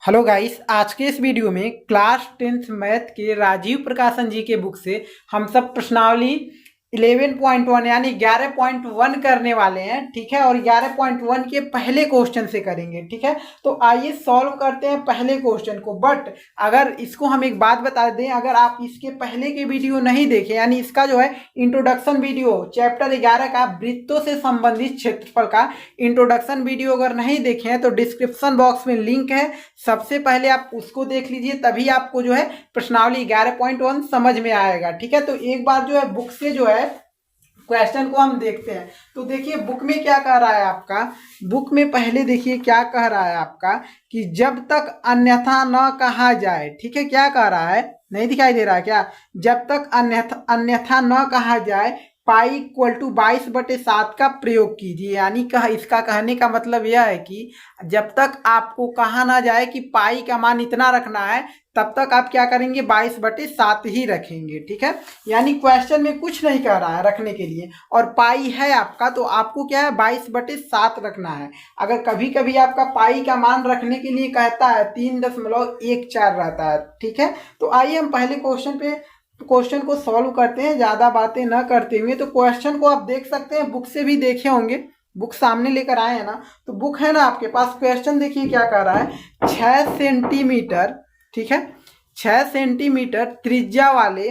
Hello guys, आज के इस वीडियो में क्लास 10th मैथ के राजीव प्रकाशन जी के बुक से हम सब प्रश्नावली 11.1 यानी 11.1 करने वाले हैं। ठीक है, और 11.1 के पहले क्वेश्चन से करेंगे। ठीक है, तो आइए सॉल्व करते हैं पहले क्वेश्चन को। बट अगर इसको हम एक बात बता दें, अगर आप इसके पहले के वीडियो नहीं देखे, यानी इसका जो है इंट्रोडक्शन वीडियो चैप्टर 11 का वृत्तों से संबंधित क्षेत्रफल का इंट्रोडक्शन वीडियो अगर नहीं देखे हैं तो डिस्क्रिप्शन बॉक्स में लिंक है, सबसे पहले आप उसको देख लीजिए, तभी आपको जो है प्रश्नावली 11.1 समझ में आएगा। ठीक है, तो एक बार जो है बुक से जो है क्वेश्चन को हम देखते हैं। तो देखिए बुक में क्या कह रहा है आपका, बुक में पहले देखिए क्या कह रहा है आपका कि जब तक अन्यथा न कहा जाए। ठीक है, क्या कह रहा है, नहीं दिखाई दे रहा है क्या? जब तक अन्यथा न कहा जाए पाई इक्वल टू 22/7 का प्रयोग कीजिए। यानी इसका कहने का मतलब यह है कि जब तक आपको कहा ना जाए कि पाई का मान इतना रखना है, तब तक आप क्या करेंगे, 22/7 ही रखेंगे। ठीक है, यानी क्वेश्चन में कुछ नहीं कह रहा है रखने के लिए, और पाई है आपका, तो आपको क्या है 22/7 रखना है। अगर कभी कभी आपका पाई का मान रखने के लिए कहता है 3.14 रहता है। ठीक है, तो आइए हम पहले क्वेश्चन को सॉल्व करते हैं, ज्यादा बातें न करते हुए। तो क्वेश्चन को आप देख सकते हैं, बुक से भी देखे होंगे, बुक सामने लेकर आए हैं ना, तो बुक है ना आपके पास। क्वेश्चन देखिए क्या कर रहा है, 6 सेंटीमीटर, ठीक है, 6 सेंटीमीटर त्रिज्या वाले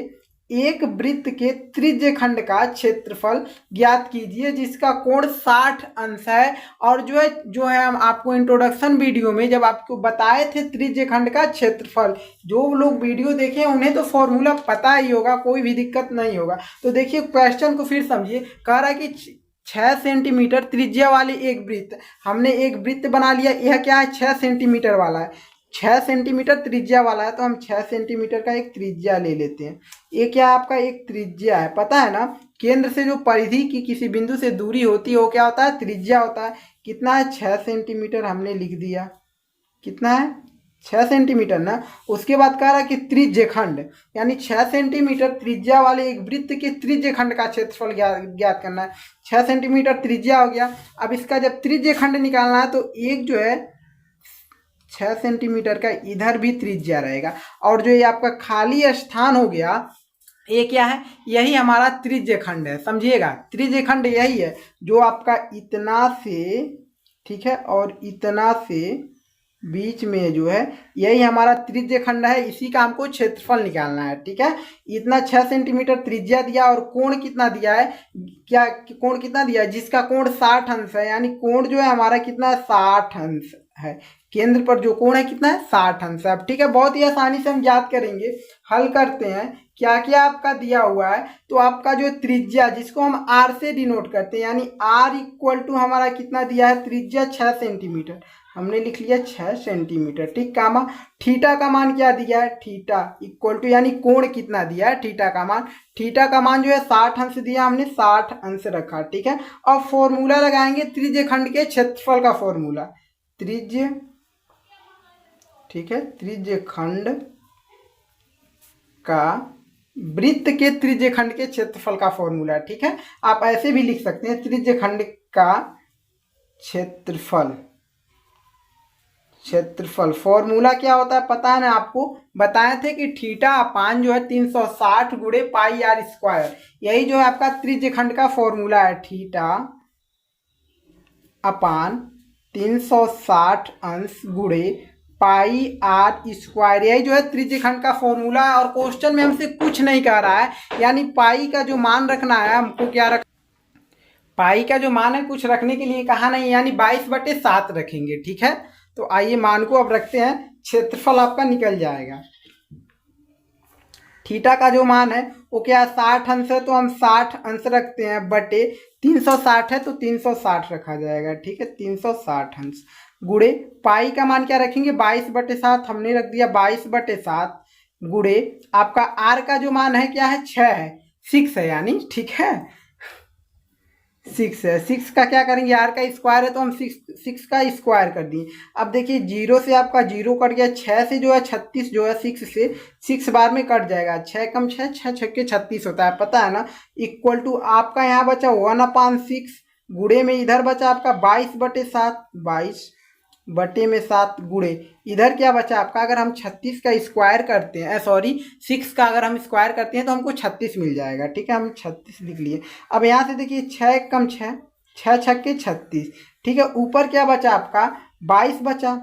एक वृत्त के त्रिज्य खंड का क्षेत्रफल ज्ञात कीजिए जिसका कोण 60 अंश है। और जो है हम आपको इंट्रोडक्शन वीडियो में जब आपको बताए थे त्रिज्य खंड का क्षेत्रफल, जो लोग वीडियो देखे उन्हें तो फॉर्मूला पता ही होगा, कोई भी दिक्कत नहीं होगा। तो देखिए क्वेश्चन को फिर समझिए, कह रहा है कि 6 सेंटीमीटर त्रिज्या वाले एक वृत्त, हमने एक वृत्त बना लिया, यह क्या है 6 सेंटीमीटर वाला है, 6 सेंटीमीटर त्रिज्या वाला है, तो हम 6 सेंटीमीटर का एक त्रिज्या ले लेते हैं। ये क्या है आपका एक त्रिज्या है, पता है ना, केंद्र से जो परिधि की किसी बिंदु से दूरी होती है वो क्या होता है, त्रिज्या होता है। कितना है, 6 सेंटीमीटर हमने लिख दिया, कितना है 6 सेंटीमीटर ना। उसके बाद कह रहा है कि त्रिज्य खंड, यानी 6 सेंटीमीटर त्रिज्या वाले एक वृत्त के त्रिज्य खंड का क्षेत्रफल ज्ञात करना है। 6 सेंटीमीटर त्रिज्या हो गया, अब इसका जब त्रिज्य खंड निकालना है तो एक जो है 6 सेंटीमीटर का इधर भी त्रिज्या रहेगा, और जो ये आपका खाली स्थान हो गया, ये क्या है, यही हमारा त्रिज्य खंड है। समझिएगा, त्रिज्य खंड यही है जो आपका इतना से, ठीक है, और इतना से बीच में जो है, यही हमारा त्रिज्य खंड है, इसी का हमको क्षेत्रफल निकालना है। ठीक है, इतना 6 सेंटीमीटर त्रिज्या दिया, और कोण कितना दिया है, क्या कोण कितना दिया है, जिसका कोण 60 अंश है, यानी कोण जो है हमारा कितना है 60 अंश है। केंद्र पर जो कोण है कितना है 60 अंश है। अब ठीक है, बहुत ही आसानी से हम याद करेंगे, हल करते हैं। क्या क्या आपका दिया हुआ है, तो आपका जो त्रिज्या जिसको हम आर से डिनोट करते हैं, यानी आर इक्वल टू हमारा कितना दिया है, त्रिज्या 6 सेंटीमीटर, हमने लिख लिया 6 सेंटीमीटर। ठीक, कामा थीटा का मान क्या दिया है, थीटा इक्वल टू, यानी कोण कितना दिया है, थीटा का मान, थीटा का मान जो है 60 अंश दिया, हमने 60 अंश रखा। ठीक है, अब फॉर्मूला लगाएंगे त्रिज्य खंड के क्षेत्रफल का फॉर्मूला, त्रिज्य, ठीक है, त्रिज्य खंड का वृत्त के त्रिज्य खंड के क्षेत्रफल का फॉर्मूला। ठीक है, आप ऐसे भी लिख सकते हैं, त्रिज्य खंड का क्षेत्रफल, क्षेत्रफल फॉर्मूला क्या होता है पता है ना, आपको बताए थे कि थीटा अपान जो है 360 गुणे पाई आर स्क्वायर, यही जो है आपका त्रिज्य खंड का फॉर्मूला है, थीटा अपान 360 अंश गुणे पाई आर स्क्वायर, यही जो है त्रिज्य खंड का फॉर्मूला है। और क्वेश्चन में हमसे कुछ नहीं कह रहा है, यानी पाई का जो मान रखना है, हमको क्या रख, पाई का जो मान है कुछ रखने के लिए कहा नहीं, यानी 22/7 रखेंगे। ठीक है, तो आइए मान को अब रखते हैं, क्षेत्रफल आपका निकल जाएगा। थीटा का जो मान है वो क्या 60 अंश है, तो हम 60 अंश रखते हैं, बटे 360 है तो 360 रखा जाएगा। ठीक है, 360 अंश गुणे पाई का मान क्या रखेंगे, 22/7, हमने रख दिया 22/7 गुणे आपका आर का जो मान है क्या है, 6 है, 6 है, यानी ठीक है 6 है, 6 का क्या करेंगे, आर का स्क्वायर है तो हम 6 का स्क्वायर कर दिए। अब देखिए 0 से आपका 0 कट गया, 6 से जो है 36 जो है 6 से 6 बार में कट जाएगा, 6 कम 6, 6 छक्के 36 होता है, पता है ना, इक्वल टू आपका यहाँ बचा 1/6 गुणे में इधर बचा आपका 22/7, 22 बटे में 7 गुणे इधर क्या बचा आपका, अगर हम 36 का स्क्वायर करते हैं, सॉरी 6 का अगर हम स्क्वायर करते हैं तो हमको 36 मिल जाएगा। ठीक है, हम 36 लिख लिए। अब यहाँ से देखिए 6 कम 6, 6 छक्के 36। ठीक है, ऊपर क्या बचा आपका 22 बचा।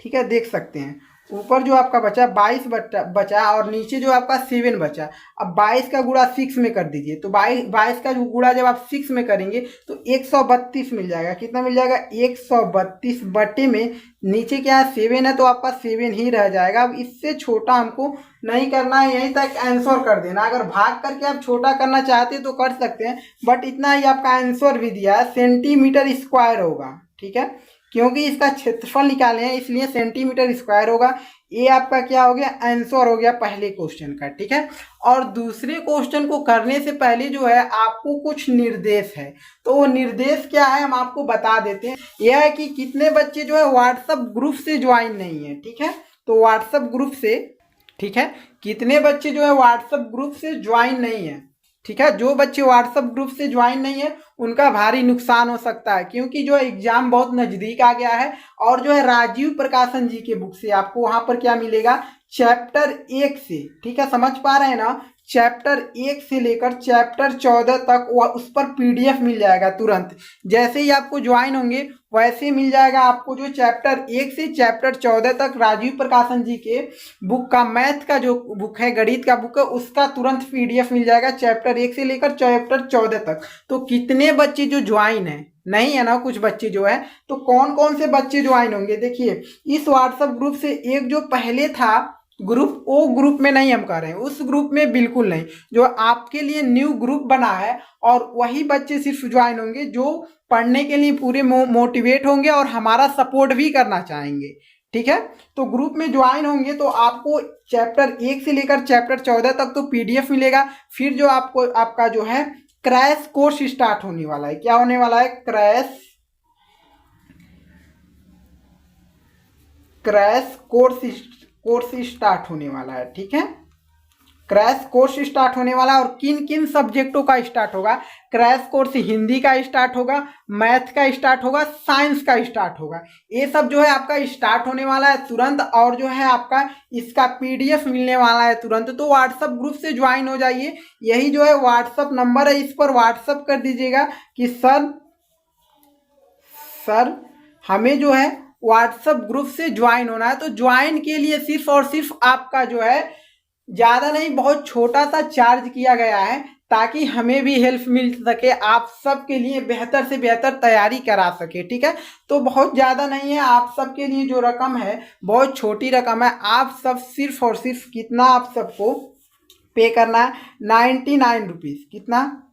ठीक है, देख सकते हैं ऊपर जो आपका बचा 22 बचा और नीचे जो आपका 7 बचा। अब 22 का गुणा 6 में कर दीजिए, तो 22 का गुणा जब आप 6 में करेंगे तो 132 मिल जाएगा। कितना मिल जाएगा 132 बटे में नीचे क्या है 7 है, तो आपका 7 ही रह जाएगा। अब इससे छोटा हमको नहीं करना है, यहीं तक आंसर कर देना। अगर भाग करके आप छोटा करना चाहते हैं तो कर सकते हैं, बट इतना ही आपका आंसर भी दिया है, सेंटीमीटर स्क्वायर होगा। ठीक है, क्योंकि इसका क्षेत्रफल निकाले हैं इसलिए सेंटीमीटर स्क्वायर होगा। ये आपका क्या हो गया आंसर हो गया पहले क्वेश्चन का। ठीक है, और दूसरे क्वेश्चन को करने से पहले जो है आपको कुछ निर्देश है, तो वो निर्देश क्या है हम आपको बता देते हैं। यह है कि कितने बच्चे जो है व्हाट्सएप ग्रुप से ज्वाइन नहीं है। ठीक है, तो व्हाट्सएप ग्रुप से, ठीक है, कितने बच्चे जो है व्हाट्सएप ग्रुप से ज्वाइन नहीं है। ठीक है, जो बच्चे व्हाट्सएप ग्रुप से ज्वाइन नहीं है उनका भारी नुकसान हो सकता है, क्योंकि जो एग्जाम बहुत नजदीक आ गया है। और जो है राजीव प्रकाशन जी के बुक से आपको वहां पर क्या मिलेगा चैप्टर 1 से, ठीक है समझ पा रहे हैं ना, चैप्टर 1 से लेकर चैप्टर 14 तक उस पर पीडीएफ मिल जाएगा तुरंत। जैसे ही आपको ज्वाइन होंगे वैसे मिल जाएगा आपको जो चैप्टर 1 से चैप्टर 14 तक राजीव प्रकाशन जी के बुक का मैथ का जो बुक है, गणित का बुक है, उसका तुरंत पीडीएफ मिल जाएगा चैप्टर 1 से लेकर चैप्टर 14 तक। तो कितने बच्चे जो ज्वाइन है, नहीं है ना कुछ बच्चे जो है, तो कौन कौन से बच्चे ज्वाइन होंगे देखिए इस व्हाट्सएप ग्रुप से। एक जो पहले था ग्रुप, वो ग्रुप में नहीं हम कह रहे हैं, उस ग्रुप में बिल्कुल नहीं, जो आपके लिए न्यू ग्रुप बना है और वही बच्चे सिर्फ ज्वाइन होंगे जो पढ़ने के लिए पूरे मोटिवेट होंगे और हमारा सपोर्ट भी करना चाहेंगे। ठीक है, तो ग्रुप में ज्वाइन होंगे तो आपको चैप्टर 1 से लेकर चैप्टर 14 तक तो पीडीएफ मिलेगा। फिर जो आपको आपका जो है क्रैश कोर्स स्टार्ट होने वाला है। क्या होने वाला है क्रैश कोर्स स्टार्ट होने वाला है। ठीक है, क्रैश कोर्स स्टार्ट होने वाला है। और किन किन सब्जेक्टों का स्टार्ट होगा, क्रैश कोर्स हिंदी का स्टार्ट होगा, मैथ का स्टार्ट होगा, साइंस का स्टार्ट होगा। ये सब जो है आपका स्टार्ट होने वाला है तुरंत। और जो है आपका इसका पीडीएफ मिलने वाला है तुरंत। तो व्हाट्सएप ग्रुप से ज्वाइन हो जाइए। यही जो है व्हाट्सएप नंबर है, इस पर व्हाट्सएप कर दीजिएगा कि सर हमें जो है व्हाट्सएप ग्रुप से ज्वाइन होना है। तो ज्वाइन के लिए सिर्फ और सिर्फ आपका जो है ज़्यादा नहीं, बहुत छोटा सा चार्ज किया गया है ताकि हमें भी हेल्प मिल सके, आप सब के लिए बेहतर से बेहतर तैयारी करा सके। ठीक है, तो बहुत ज़्यादा नहीं है, आप सब के लिए जो रकम है बहुत छोटी रकम है। आप सब सिर्फ और सिर्फ कितना आप सबको पे करना है 99 रुपीज़। कितना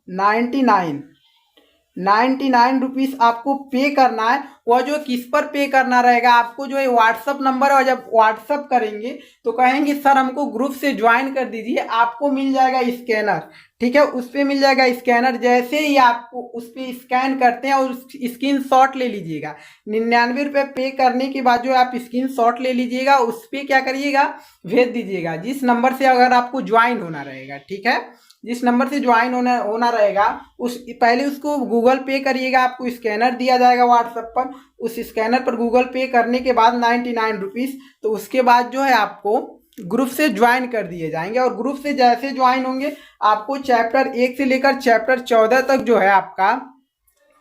99 रुपीज़ आपको पे करना है। वह जो किस पर पे करना रहेगा आपको जो है व्हाट्सअप नंबर, और जब व्हाट्सअप करेंगे तो कहेंगे सर हमको ग्रुप से ज्वाइन कर दीजिए, आपको मिल जाएगा स्कैनर। ठीक है, उस पर मिल जाएगा स्कैनर। जैसे ही आपको उस पर स्कैन करते हैं और स्क्रीन शॉट ले लीजिएगा, 99 रुपये पे करने के बाद जो आप स्क्रीन शॉट ले लीजिएगा, उस पर क्या करिएगा भेज दीजिएगा जिस नंबर से अगर आपको ज्वाइन होना रहेगा। ठीक है, जिस नंबर से ज्वाइन होना रहेगा उस पहले उसको गूगल पे करिएगा, आपको स्कैनर दिया जाएगा व्हाट्सएप पर। उस स्कैनर पर गूगल पे करने के बाद 99 रुपीज़, तो उसके बाद जो है आपको ग्रुप से ज्वाइन कर दिए जाएंगे। और ग्रुप से जैसे ज्वाइन होंगे आपको चैप्टर 1 से लेकर चैप्टर 14 तक जो है आपका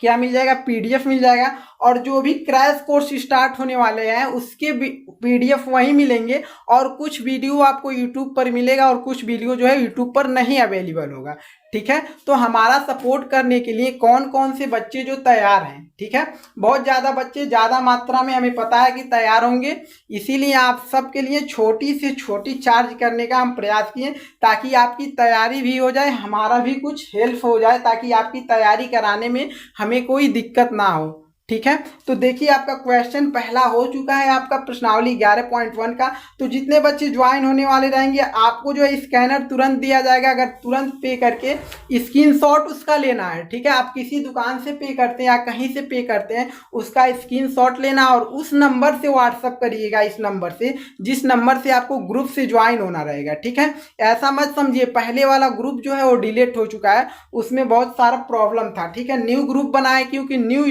क्या मिल जाएगा पीडीएफ मिल जाएगा। और जो भी क्रैश कोर्स स्टार्ट होने वाले हैं उसके पीडीएफ वहीं मिलेंगे। और कुछ वीडियो आपको यूट्यूब पर मिलेगा और कुछ वीडियो जो है यूट्यूब पर नहीं अवेलेबल होगा। ठीक है, तो हमारा सपोर्ट करने के लिए कौन कौन से बच्चे जो तैयार हैं, ठीक है, बहुत ज़्यादा बच्चे ज़्यादा मात्रा में हमें पता है कि तैयार होंगे, इसीलिए आप सबके लिए छोटी से छोटी चार्ज करने का हम प्रयास किए ताकि आपकी तैयारी भी हो जाए, हमारा भी कुछ हेल्प हो जाए, ताकि आपकी तैयारी कराने में हमें कोई दिक्कत ना हो। ठीक है, तो देखिए आपका क्वेश्चन पहला हो चुका है आपका प्रश्नावली 11.1 का। तो जितने बच्चे ज्वाइन होने वाले रहेंगे आपको जो है स्कैनर तुरंत दिया जाएगा, अगर तुरंत पे करके स्क्रीनशॉट उसका लेना है। ठीक है, आप किसी दुकान से पे करते हैं या कहीं से पे करते हैं उसका स्क्रीनशॉट लेना और उस नंबर से व्हाट्सअप करिएगा, इस नंबर से जिस नंबर से आपको ग्रुप से ज्वाइन होना रहेगा। ठीक है, ऐसा मत समझिए पहले वाला ग्रुप जो है वो डिलीट हो चुका है, उसमें बहुत सारा प्रॉब्लम था। ठीक है, न्यू ग्रुप बनाए क्योंकि न्यू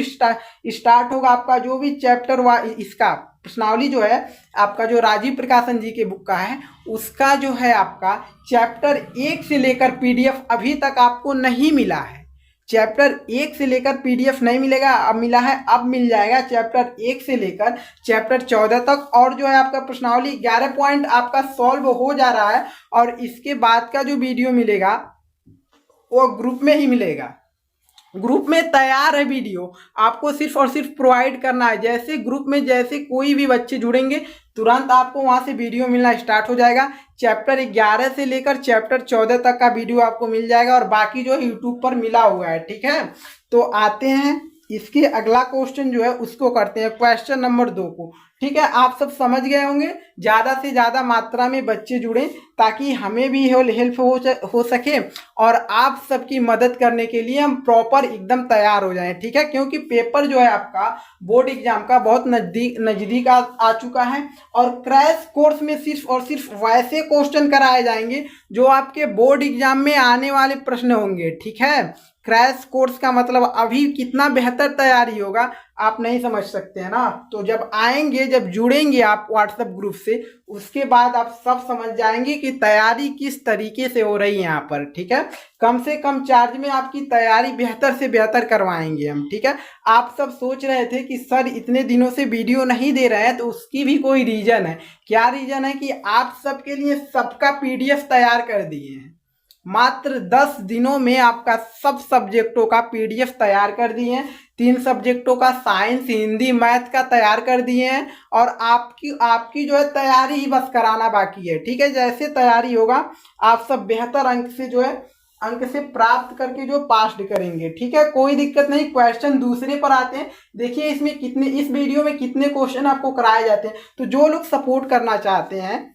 स्टार्ट होगा आपका जो भी चैप्टर इसका प्रश्नावली जो है आपका जो राजीव प्रकाशन जी के बुक का है उसका जो है आपका चैप्टर 1 से लेकर पीडीएफ अभी तक आपको नहीं मिला है। चैप्टर 1 से लेकर पीडीएफ नहीं मिलेगा, अब मिला है, अब मिल जाएगा चैप्टर 1 से लेकर चैप्टर 14 तक। और जो है आपका प्रश्नावली 11 पॉइंट आपका सॉल्व हो जा रहा है और इसके बाद का जो वीडियो मिलेगा वो ग्रुप में ही मिलेगा। ग्रुप में तैयार है वीडियो, आपको सिर्फ और सिर्फ प्रोवाइड करना है। जैसे ग्रुप में जैसे कोई भी बच्चे जुड़ेंगे तुरंत आपको वहां से वीडियो मिलना स्टार्ट हो जाएगा। चैप्टर 11 से लेकर चैप्टर 14 तक का वीडियो आपको मिल जाएगा और बाकी जो यूट्यूब पर मिला हुआ है। ठीक है, तो आते हैं इसके अगला क्वेश्चन जो है उसको करते हैं, क्वेश्चन नंबर 2 को। ठीक है, आप सब समझ गए होंगे, ज़्यादा से ज़्यादा मात्रा में बच्चे जुड़ें ताकि हमें भी हेल्प हो सके और आप सबकी मदद करने के लिए हम प्रॉपर एकदम तैयार हो जाएं। ठीक है, क्योंकि पेपर जो है आपका बोर्ड एग्जाम का बहुत नज़दीक आ चुका है और क्रैश कोर्स में सिर्फ और सिर्फ वैसे क्वेश्चन कराए जाएंगे जो आपके बोर्ड एग्जाम में आने वाले प्रश्न होंगे। ठीक है, क्रैश कोर्स का मतलब अभी कितना बेहतर तैयारी होगा आप नहीं समझ सकते हैं ना। तो जब आएंगे, जब जुड़ेंगे आप व्हाट्सएप ग्रुप से, उसके बाद आप सब समझ जाएंगे कि तैयारी किस तरीके से हो रही है यहाँ पर। ठीक है, कम से कम चार्ज में आपकी तैयारी बेहतर से बेहतर करवाएंगे हम। ठीक है, आप सब सोच रहे थे कि सर इतने दिनों से वीडियो नहीं दे रहे हैं, तो उसकी भी कोई रीजन है। क्या रीजन है कि आप सबके लिए सबका पीडीएफ तैयार कर दिए हैं। मात्र 10 दिनों में आपका सब सब्जेक्टों का पीडीएफ तैयार कर दिए हैं। 3 सब्जेक्टों का साइंस, हिंदी, मैथ का तैयार कर दिए हैं और आपकी जो है तैयारी ही बस कराना बाकी है। ठीक है, जैसे तैयारी होगा आप सब बेहतर अंक से प्राप्त करके जो पास करेंगे। ठीक है, कोई दिक्कत नहीं। क्वेश्चन दूसरे पर आते हैं, देखिए इसमें कितने, इस वीडियो में कितने क्वेश्चन आपको कराए जाते हैं। तो जो लोग सपोर्ट करना चाहते हैं,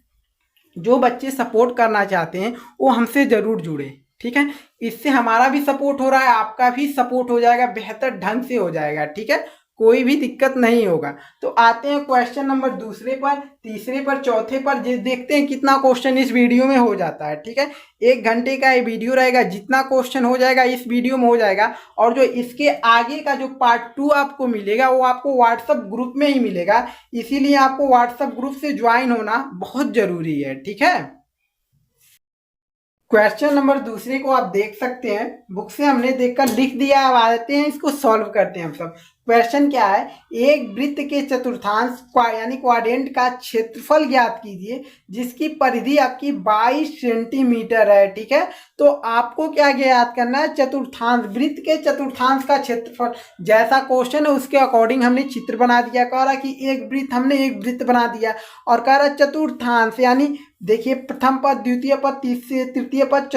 जो बच्चे सपोर्ट करना चाहते हैं वो हमसे ज़रूर जुड़े। ठीक है, इससे हमारा भी सपोर्ट हो रहा है, आपका भी सपोर्ट हो जाएगा, बेहतर ढंग से हो जाएगा। ठीक है, कोई भी दिक्कत नहीं होगा। तो आते हैं क्वेश्चन नंबर दूसरे पर, तीसरे पर, चौथे पर। देखते हैं कितना क्वेश्चन इस वीडियो में हो जाता है। ठीक है, 1 घंटे का ये वीडियो रहेगा, जितना क्वेश्चन हो जाएगा इस वीडियो में हो जाएगा। और जो इसके आगे का जो पार्ट 2 आपको मिलेगा वो आपको व्हाट्सएप ग्रुप में ही मिलेगा, इसीलिए आपको व्हाट्सएप ग्रुप से ज्वाइन होना बहुत जरूरी है। ठीक है, क्वेश्चन नंबर दूसरे को आप देख सकते हैं, बुक से हमने देखकर लिख दिया। अब आते हैं इसको सॉल्व करते हैं हम सब। क्वेश्चन क्या है, एक वृत्त के चतुर्थांश यानी क्वाड्रेंट का क्षेत्रफल ज्ञात कीजिए जिसकी परिधि आपकी 22 सेंटीमीटर है। ठीक है, तो आपको क्या ज्ञात करना है, चतुर्थांश, वृत्त के चतुर्थांश का क्षेत्रफल। जैसा क्वेश्चन है उसके अकॉर्डिंग हमने चित्र बना दिया। कह रहा कि हमने एक वृत्त बना दिया और कह रहा चतुर्थांश यानी देखिए प्रथम पद, द्वितीय पद, तृतीय पद,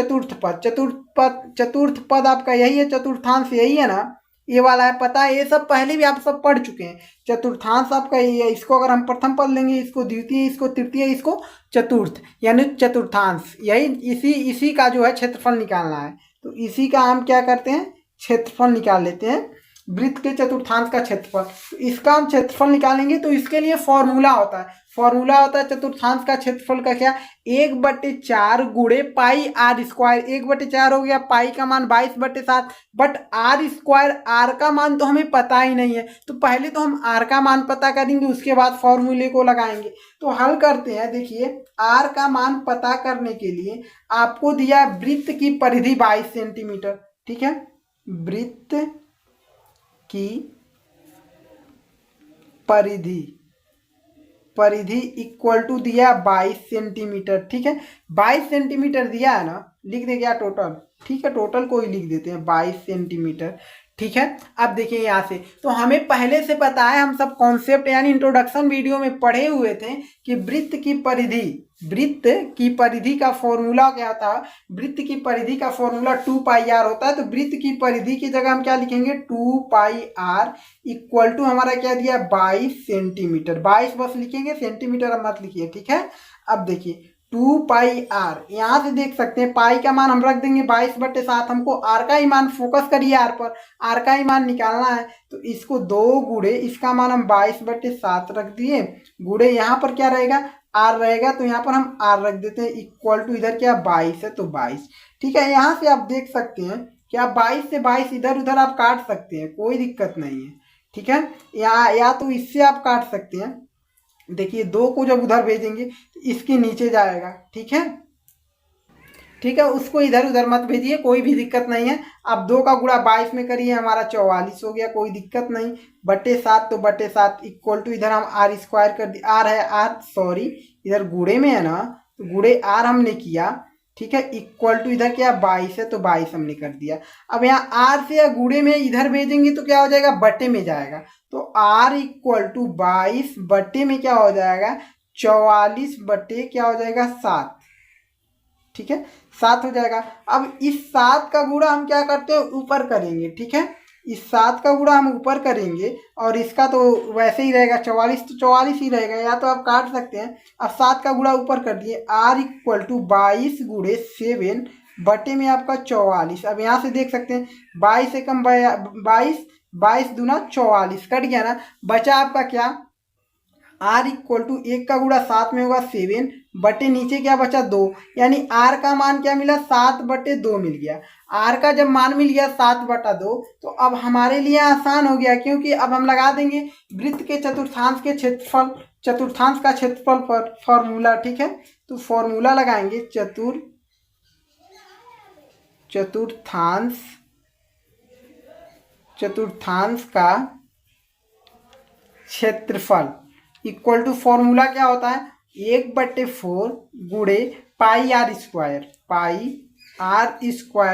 चतुर्थ पद आपका यही है, चतुर्थांश यही है ना, ये वाला है, पता है, ये सब पहले भी आप सब पढ़ चुके हैं। चतुर्थांश आपका ये है, इसको अगर हम प्रथम पद लेंगे, इसको द्वितीय, इसको तृतीय, इसको चतुर्थ, यानी चतुर्थांश, यही इसी का जो है क्षेत्रफल निकालना है। तो इसी का हम क्या करते हैं, क्षेत्रफल निकाल लेते हैं, वृत्त के चतुर्थांश का क्षेत्रफल। तो इसका हम क्षेत्रफल निकालेंगे तो इसके लिए फॉर्मूला होता है चतुर्थांश का क्षेत्रफल का क्या, 1/4 गुणे पाई आर स्क्वायर। 1/4 हो गया, पाई का मान 22/7, बट आर स्क्वायर, आर का मान तो हमें पता ही नहीं है, तो पहले तो हम आर का मान पता करेंगे, उसके बाद फॉर्मूले को लगाएंगे। तो हल करते हैं। देखिए आर का मान पता करने के लिए आपको दिया वृत्त की परिधि 22 सेंटीमीटर। ठीक है, वृत्त की परिधि इक्वल टू दिया 22 सेंटीमीटर। ठीक है, 22 सेंटीमीटर दिया है ना, लिख दे गया टोटल। ठीक है, टोटल को ही लिख देते हैं 22 सेंटीमीटर। ठीक है, अब देखिए यहाँ से तो हमें पहले से पता है, हम सब कॉन्सेप्ट यानी इंट्रोडक्शन वीडियो में पढ़े हुए थे कि वृत्त की परिधि का फॉर्मूला क्या था, वृत्त की परिधि का फॉर्मूला 2πr होता है। तो वृत्त की परिधि की जगह हम क्या लिखेंगे, 2πr इक्वल टू हमारा क्या दिया, 22 सेंटीमीटर। 22 बस लिखेंगे, सेंटीमीटर अब मत लिखिए। ठीक है, अब देखिए 2πr, यहाँ से देख सकते हैं पाई का मान हम रख देंगे 22/7। हमको आर का ही मान, फोकस करिए आर पर, आर का ही मान निकालना है। तो इसको 2 गुणे इसका मान हम 22/7 रख दिए, गुणे यहाँ पर क्या रहेगा, आर रहेगा, तो यहाँ पर हम आर रख देते हैं इक्वल टू, इधर क्या 22 है तो 22। ठीक है, यहाँ से आप देख सकते हैं कि आप 22 से 22 इधर उधर आप काट सकते हैं, कोई दिक्कत नहीं है। ठीक है। या तो इससे आप काट सकते हैं, देखिए 2 को जब उधर भेजेंगे तो इसके नीचे जाएगा, ठीक है। ठीक है, उसको इधर उधर मत भेजिए, कोई भी दिक्कत नहीं है। आप 2 का गुणा 22 में करिए, हमारा 44 हो गया, कोई दिक्कत नहीं। बटे 7 तो बटे 7 इक्वल टू इधर हम आर स्क्वायर कर दिए, आर है आर, सॉरी इधर गुड़े में है ना, तो गुड़े आर हमने किया, ठीक है। इक्वल टू इधर क्या 22 है तो 22 हमने कर दिया। अब यहाँ आर से या गुड़े में इधर भेजेंगे तो क्या हो जाएगा, बटे में जाएगा। तो आर इक्वल टू 22 बटे में क्या हो जाएगा, 44 बटे क्या हो जाएगा 7, ठीक है, 7 हो जाएगा। अब इस 7 का गुणा हम क्या करते हैं, ऊपर करेंगे, ठीक है। इस 7 का गुणा हम ऊपर करेंगे और इसका तो वैसे ही रहेगा 44, तो 44 ही रहेगा, या तो आप काट सकते हैं। अब 7 का गुणा ऊपर कर दिए, आर इक्वल टू 22 गुणे 7 बटे में आपका 44। अब यहाँ से देख सकते हैं 22 से कम 22, 22 दूना 44 कट गया ना, बचा आपका क्या, आर इक्वल टू 1 का गुणा 7 में होगा 7 बटे नीचे क्या बचा 2, यानी आर का मान क्या मिला 7 बटे 2 मिल गया। आर का जब मान मिल गया 7 बटा 2, तो अब हमारे लिए आसान हो गया, क्योंकि अब हम लगा देंगे वृत्त के चतुर्थांश के क्षेत्रफल, चतुर्थांश का क्षेत्रफल पर फॉर्मूला, ठीक है। तो फॉर्मूला लगाएंगे चतुर्थांश का क्षेत्रफल इक्वल टू फॉर्मूला क्या होता है, 1/4 गुणे पाई आर स्क्वायर,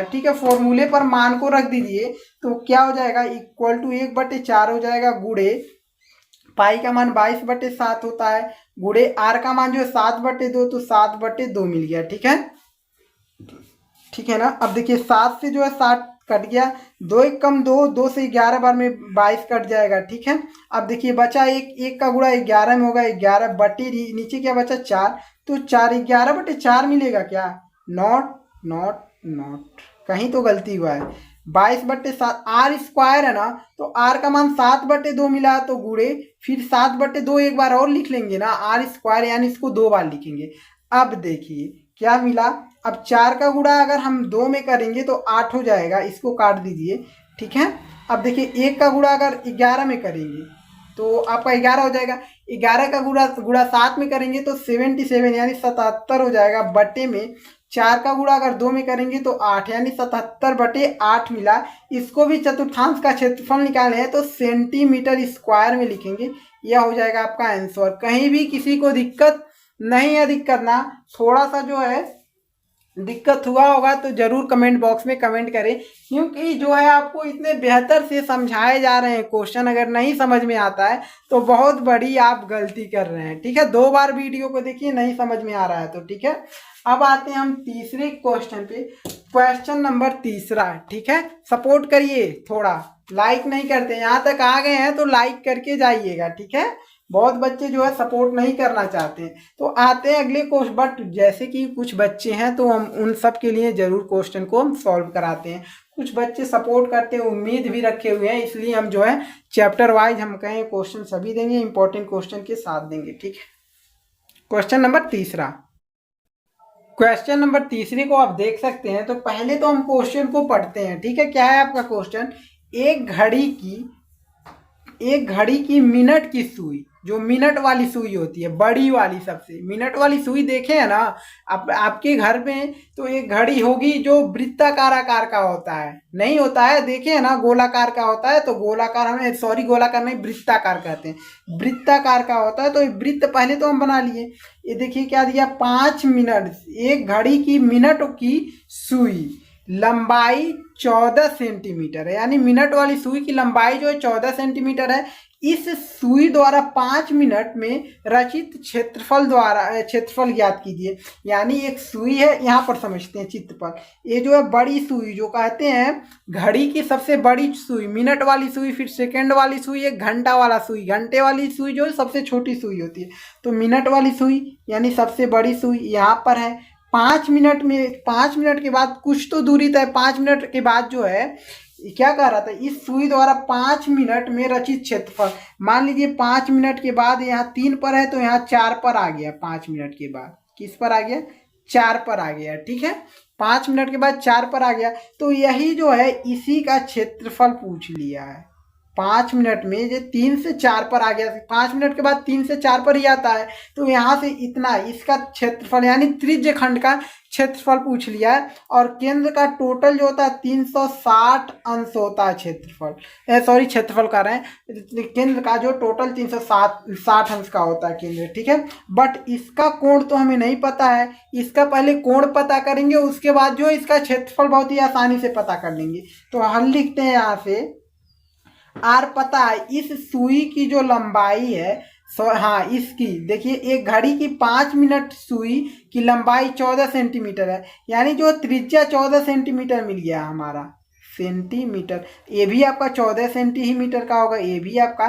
ठीक है। फॉर्मूले पर मान को रख दीजिए तो क्या हो जाएगा, इक्वल टू 1/4 हो जाएगा गुणे पाई का मान 22/7 होता है, गुणे आर का मान जो है 7/2, तो 7/2 मिल गया, ठीक है। ठीक है ना। अब देखिए 7 से जो है 60 कट गया, 2 1 कम 2, 2 से 11 बार में 22 कट जाएगा, ठीक है। अब देखिए बचा एक का गुणा 11 में होगा 11 बटे नीचे क्या बचा 4, तो 4 11/4 मिलेगा क्या, नॉट नॉट नॉट, कहीं तो गलती हुआ है। 22/7 आर स्क्वायर है ना, तो आर का मान 7/2 मिला, तो गुणे फिर 7/2 एक बार और लिख लेंगे ना, आर स्क्वायर यानी इसको 2 बार लिखेंगे। अब देखिए क्या मिला, अब 4 का गुणा अगर हम 2 में करेंगे तो 8 हो जाएगा, इसको काट दीजिए, ठीक है। अब देखिए 1 का गुणा अगर 11 में करेंगे तो आपका 11 हो जाएगा, 11 का गुणा 7 में करेंगे तो 77 यानी 77 हो जाएगा, बटे में 4 का गुणा अगर 2 में करेंगे तो 8 यानी 77/8 मिला। इसको भी चतुर्थांश का क्षेत्रफल निकाले हैं तो सेंटीमीटर स्क्वायर में लिखेंगे, यह हो जाएगा आपका आंसर। कहीं भी किसी को दिक्कत नहीं है, दिक्कत ना, थोड़ा सा जो है दिक्कत हुआ होगा तो जरूर कमेंट बॉक्स में कमेंट करें, क्योंकि जो है आपको इतने बेहतर से समझाए जा रहे हैं क्वेश्चन, अगर नहीं समझ में आता है तो बहुत बड़ी आप गलती कर रहे हैं, ठीक है। 2 बार वीडियो को देखिए, नहीं समझ में आ रहा है तो, ठीक है। अब आते हैं हम तीसरे क्वेश्चन पे, क्वेश्चन नंबर तीसरा, ठीक है। सपोर्ट करिए थोड़ा, लाइक नहीं करते, यहाँ तक आ गए हैं तो लाइक करके जाइएगा, ठीक है। बहुत बच्चे जो है सपोर्ट नहीं करना चाहते हैं। तो आते हैं अगले क्वेश्चन, बट जैसे कि कुछ बच्चे हैं तो हम उन सब के लिए जरूर क्वेश्चन को हम सॉल्व कराते हैं। कुछ बच्चे सपोर्ट करते हैं, उम्मीद भी रखे हुए हैं, इसलिए हम जो है चैप्टर वाइज हम कहें क्वेश्चन सभी देंगे, इंपॉर्टेंट क्वेश्चन के साथ देंगे, ठीक है। क्वेश्चन नंबर तीसरा, क्वेश्चन नंबर तीसरे को आप देख सकते हैं। तो पहले तो हम क्वेश्चन को पढ़ते हैं, ठीक है। क्या है आपका क्वेश्चन, एक घड़ी की मिनट की सुई, जो मिनट वाली सुई होती है बड़ी वाली, सबसे मिनट वाली सुई देखे है ना आपके घर में, तो एक घड़ी होगी जो वृत्ताकार आकार का होता है, नहीं होता है, देखे है ना गोलाकार का होता है, तो गोलाकार हमें, सॉरी गोलाकार नहीं वृत्ताकार कहते हैं, वृत्ताकार का होता है। तो वृत्त पहले तो हम बना लिए, ये देखिए क्या दिया 5 मिनट, एक घड़ी की मिनट की सुई, लंबाई 14 सेंटीमीटर है, यानी मिनट वाली सुई की लंबाई जो है 14 सेंटीमीटर है। इस सुई द्वारा 5 मिनट में रचित क्षेत्रफल ज्ञात कीजिए। यानी एक सुई है, यहाँ पर समझते हैं चित्र पर, ये जो है बड़ी सुई जो कहते हैं घड़ी की सबसे बड़ी सुई, मिनट वाली सुई, फिर सेकंड वाली सुई, एक घंटा वाला सुई, घंटे वाली सुई जो है सबसे छोटी सुई होती है। तो मिनट वाली सुई यानी सबसे बड़ी सुई यहाँ पर है। 5 मिनट में, 5 मिनट के बाद कुछ तो दूरी तय, 5 मिनट के बाद जो है क्या कह रहा था, इस सुई द्वारा 5 मिनट में रचित क्षेत्रफल, मान लीजिए 5 मिनट के बाद यहाँ 3 पर है तो यहाँ 4 पर आ गया, 5 मिनट के बाद किस पर आ गया, 4 पर आ गया, ठीक है। 5 मिनट के बाद 4 पर आ गया, तो यही जो है इसी का क्षेत्रफल पूछ लिया है, 5 मिनट में ये 3 से 4 पर आ गया, 5 मिनट के बाद 3 से 4 पर ही आता है। तो यहाँ से इतना इसका क्षेत्रफल यानी त्रिज्य खंड का क्षेत्रफल पूछ लिया है। और केंद्र का टोटल जो होता है 360 अंश होता है क्षेत्रफल, सॉरी क्षेत्रफल कर रहे हैं, केंद्र का जो टोटल 360 अंश का होता है केंद्र, ठीक है। बट इसका कोण तो हमें नहीं पता है, इसका पहले कोण पता करेंगे, उसके बाद जो इसका क्षेत्रफल बहुत ही आसानी से पता कर लेंगे। तो हल लिखते हैं यहाँ से, आर पता है, इस सुई की जो लंबाई है, हाँ इसकी देखिए, एक घड़ी की 5 मिनट सुई की लंबाई 14 सेंटीमीटर है, यानी जो त्रिज्या 14 सेंटीमीटर मिल गया हमारा, सेंटीमीटर, ये भी आपका 14 सेंटीमीटर का होगा, ये भी आपका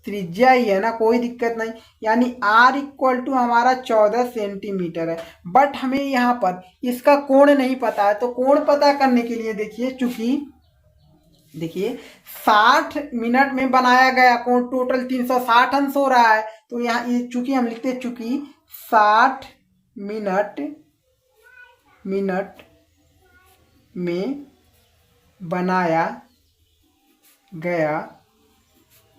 त्रिज्या ही है ना, कोई दिक्कत नहीं। यानी आर इक्वल टू हमारा 14 सेंटीमीटर है। बट हमें यहाँ पर इसका कोण नहीं पता है, तो कोण पता करने के लिए देखिए, चूंकि देखिए 60 मिनट में बनाया गया कोण टोटल 360 अंश हो रहा है, तो यहाँ ये चूंकि हम लिखते हैं चूंकि 60 मिनट में बनाया गया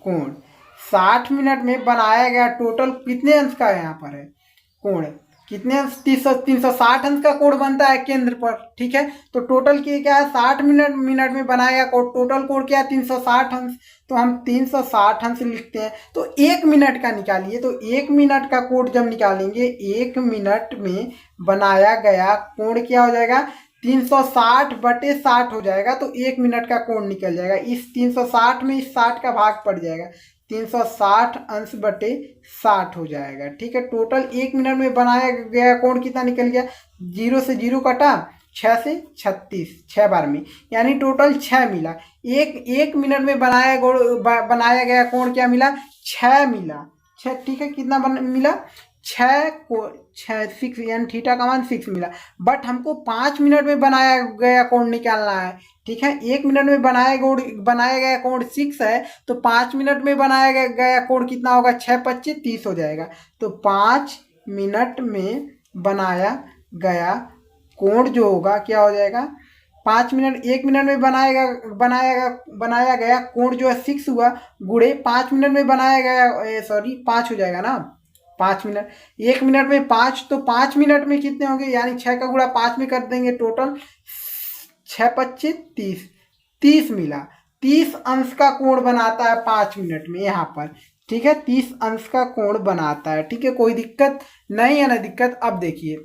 कोण, 60 मिनट में बनाया गया टोटल कितने अंश का यहाँ पर है कोण, कितने अंश, 360 अंश का कोण बनता है केंद्र पर, ठीक है। तो टोटल की क्या है, 60 मिनट में बनाया गया कोण, टोटल कोण क्या है 360 अंश, तो हम 360 अंश लिखते हैं। तो 1 मिनट का निकालिए, तो 1 मिनट का कोण जब निकालेंगे, 1 मिनट में बनाया गया कोण क्या हो जाएगा, 360/60 हो जाएगा। तो 1 मिनट का कोण निकल जाएगा, इस 360 में इस 60 का भाग पड़ जाएगा, 360 अंश बटे 60 हो जाएगा, ठीक है। टोटल 1 मिनट में बनाया गया कोण कितना निकल गया, 0 से 0 कटा, 6 से 36, 6 बार में, यानी टोटल 6 मिला। एक मिनट में बनाया गया कोण क्या मिला, 6 मिला, 6, ठीक है। कितना मिला, 6 6 यानी थीटा का मान 6 मिला। बट हमको 5 मिनट में बनाया गया कोण निकालना है, ठीक है। 1 मिनट में बनाया गया कोण 6 है, तो 5 मिनट में बनाया गया कोण कितना होगा, 6 25 30 हो जाएगा। तो 5 मिनट में बनाया गया कोण जो होगा क्या हो जाएगा, 1 मिनट में बनाया गया कोण जो है 6 हुआ, गुणे 5 मिनट में बनाया गया, सॉरी 5 हो जाएगा ना, 5 मिनट, 1 मिनट में 5, तो 5 मिनट में कितने होंगे, यानी 6 का गुणा 5 में कर देंगे, टोटल 6 25 30, 30 मिला। 30 अंश का कोण बनाता है 5 मिनट में यहाँ पर, ठीक है, 30 अंश का कोण बनाता है, ठीक है। कोई दिक्कत नहीं है ना, दिक्कत। अब देखिए,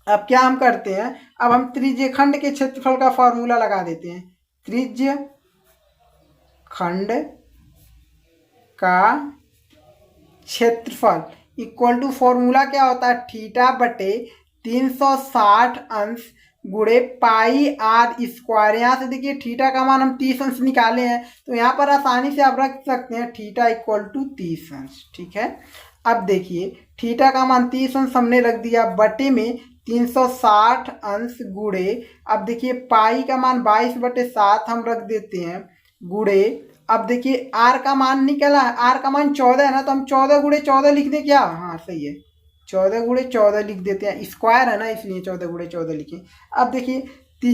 अब क्या हम करते हैं, अब हम त्रिज्य खंड के क्षेत्रफल का फॉर्मूला लगा देते हैं। त्रिज्य खंड का क्षेत्रफल इक्वल टू, फॉर्मूला क्या होता है, थीटा बटे 360 अंश गुणे पाई आर स्क्वायर। यहाँ से देखिए थीटा का मान हम 30 अंश निकाले हैं, तो यहाँ पर आसानी से आप रख सकते हैं थीटा इक्वल टू 30 अंश, ठीक है। अब देखिए थीटा का मान 30 अंश हमने रख दिया, बटे में 360 अंश गुणे, अब देखिए पाई का मान 22/7 हम रख देते हैं, गुणे, अब देखिए आर का मान निकला है, आर का मान 14 है ना, तो हम 14 गुणे 14 लिख दें क्या, हाँ सही है, 14 गुणे 14 लिख देते हैं, स्क्वायर है ना इसलिए 14 गुणे 14 लिखे। अब देखिए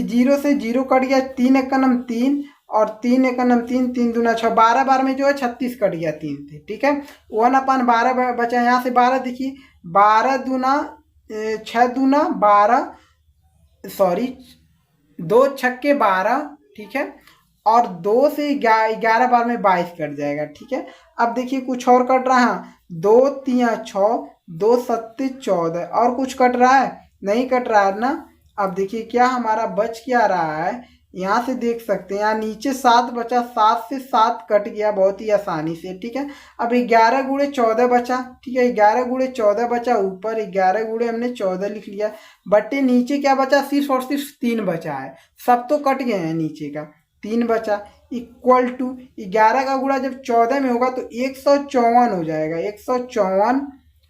0 से 0 कट गया, 3 × 3 और 3 × 3, 3 दूना 6, 12 बार में जो है 36 कट गया 3 से, ठीक है। 1/12 बचा, यहाँ से 12 देखिए, 12 दूना 6 दूना 12, सॉरी 2 छक्के 12, ठीक है, और 2 से 11 बार में 22 कट जाएगा, ठीक है। अब देखिए कुछ और कट रहा है, 2 3 6, 2 7 14, और कुछ कट रहा है, नहीं कट रहा है ना। अब देखिए क्या हमारा बच क्या रहा है, यहाँ से देख सकते हैं, यहाँ नीचे 7 बचा, 7 से 7 कट गया बहुत ही आसानी से, ठीक है। अब 11 गुणे 14 बचा, ठीक है, 11 गुणे 14 बचा, ऊपर 11 गुणे हमने 14 लिख लिया, बटे नीचे क्या बचा, सिर्फ और सिर्फ 3 बचा है, सब तो कट गए हैं, नीचे का 3 बचा, इक्वल टू 11 का गुणा जब 14 में होगा तो 154 हो जाएगा, 154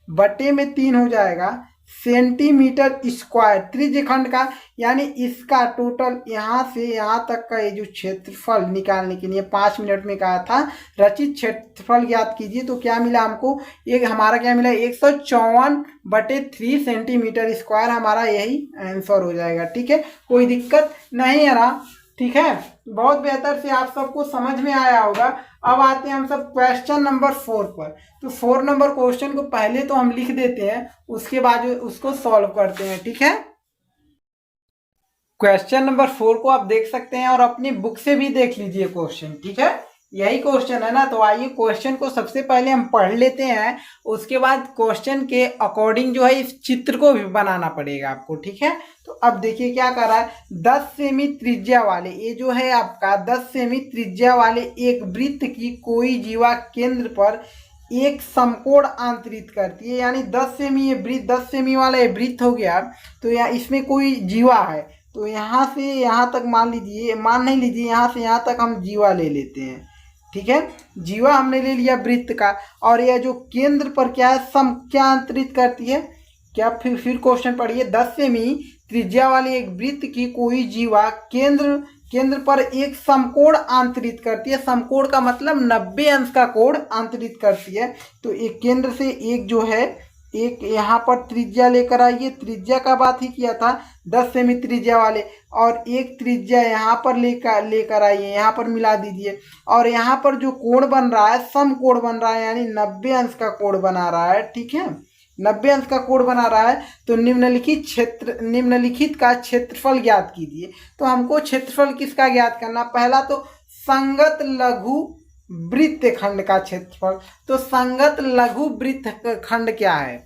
बटे में 3 हो जाएगा सेंटीमीटर स्क्वायर त्रिज्य खंड का। यानी इसका टोटल यहाँ से यहाँ तक का ये जो क्षेत्रफल निकालने के लिए 5 मिनट में कहा था, रचित क्षेत्रफल ज्ञात कीजिए, तो क्या मिला हमको, एक हमारा क्या मिला, 154/3 सेंटीमीटर स्क्वायर, हमारा यही आंसर हो जाएगा, ठीक है। कोई दिक्कत नहीं है ना। ठीक है, बहुत बेहतर से आप सबको समझ में आया होगा। अब आते हैं हम सब क्वेश्चन नंबर 4 पर। तो 4 नंबर क्वेश्चन को पहले तो हम लिख देते हैं, उसके बाद उसको सॉल्व करते हैं। ठीक है, क्वेश्चन नंबर 4 को आप देख सकते हैं और अपनी बुक से भी देख लीजिए क्वेश्चन। ठीक है, यही क्वेश्चन है ना, तो आइए क्वेश्चन को सबसे पहले हम पढ़ लेते हैं, उसके बाद क्वेश्चन के अकॉर्डिंग जो है इस चित्र को भी बनाना पड़ेगा आपको। ठीक है, तो अब देखिए क्या कर रहा है। 10 सेमी त्रिज्या वाले, ये जो है आपका 10 सेमी त्रिज्या वाले एक वृत्त की कोई जीवा केंद्र पर एक समकोण अंतरित करती है। यानी 10 सेमी, ये वृत्त 10 सेमी वाला ये वृत्त हो गया। तो यहाँ इसमें कोई जीवा है, तो यहाँ से यहाँ तक मान लीजिए, मान नहीं लीजिए, यहाँ से यहाँ तक हम जीवा ले लेते हैं। ठीक है, जीवा हमने ले लिया वृत्त का, और यह जो केंद्र पर क्या है, क्या अंतरित करती है, क्या, फिर क्वेश्चन पढ़िए। 10 सेमी त्रिज्या वाली एक वृत्त की कोई जीवा केंद्र पर एक समकोण अंतरित करती है। समकोण का मतलब 90 अंश का कोण अंतरित करती है। तो एक केंद्र से एक जो है, एक यहाँ पर त्रिज्या लेकर आइए, त्रिज्या का बात ही किया था 10 सेमी त्रिज्या वाले, और एक त्रिज्या यहाँ पर लेकर आइए, यहाँ पर मिला दीजिए, और यहाँ पर जो कोण बन रहा है समकोण बन रहा है, यानी 90 अंश का कोण बना रहा है। ठीक है, 90 अंश का कोण बना रहा है। तो निम्नलिखित का क्षेत्रफल ज्ञात कीजिए। तो हमको क्षेत्रफल किसका ज्ञात करना, पहला तो संगत लघु वृत्त खंड का क्षेत्रफल। तो संगत लघु वृत्त खंड क्या है,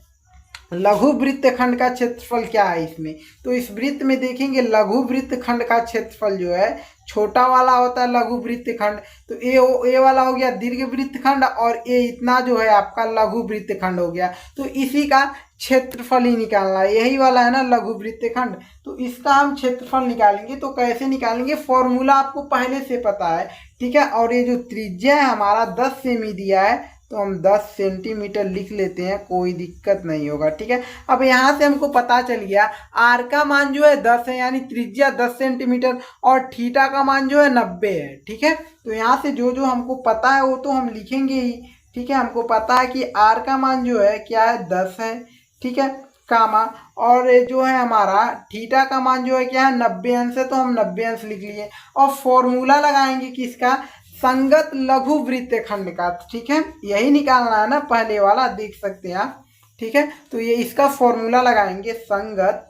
लघु वृत्त खंड का क्षेत्रफल क्या है इसमें। तो इस वृत्त में देखेंगे लघु वृत्त खंड का क्षेत्रफल जो है, छोटा वाला होता है लघु वृत्त खंड, तो ए वाला हो गया दीर्घ वृत्त खंड, और ए इतना जो है आपका लघु वृत्त खंड हो गया। तो इसी का क्षेत्रफल ही निकालना है, यही वाला है ना लघु वृत्त खंड। तो इसका हम क्षेत्रफल निकालेंगे। तो कैसे निकालेंगे, फॉर्मूला आपको पहले से पता है। ठीक है, और ये जो त्रिज्या है हमारा 10 सेमी दिया है, तो हम 10 सेंटीमीटर लिख लेते हैं, कोई दिक्कत नहीं होगा। ठीक है, अब यहाँ से हमको पता चल गया आर का मान जो है 10 है, यानी त्रिज्या 10 सेंटीमीटर, और थीटा का मान जो है 90 है। ठीक है, तो यहाँ से जो जो हमको पता है वो तो हम लिखेंगे ही। ठीक है, हमको पता है कि आर का मान जो है क्या है, 10 है। ठीक है, कामा, और जो है हमारा थीटा का मान जो है क्या है, 90 अंश है, तो हम 90 अंश लिख लिए। और फॉर्मूला लगाएंगे किसका, संगत लघु वृत्त खंड का। ठीक है, यही निकालना है ना, पहले वाला देख सकते हैं आप। ठीक है, तो ये इसका फॉर्मूला लगाएंगे, संगत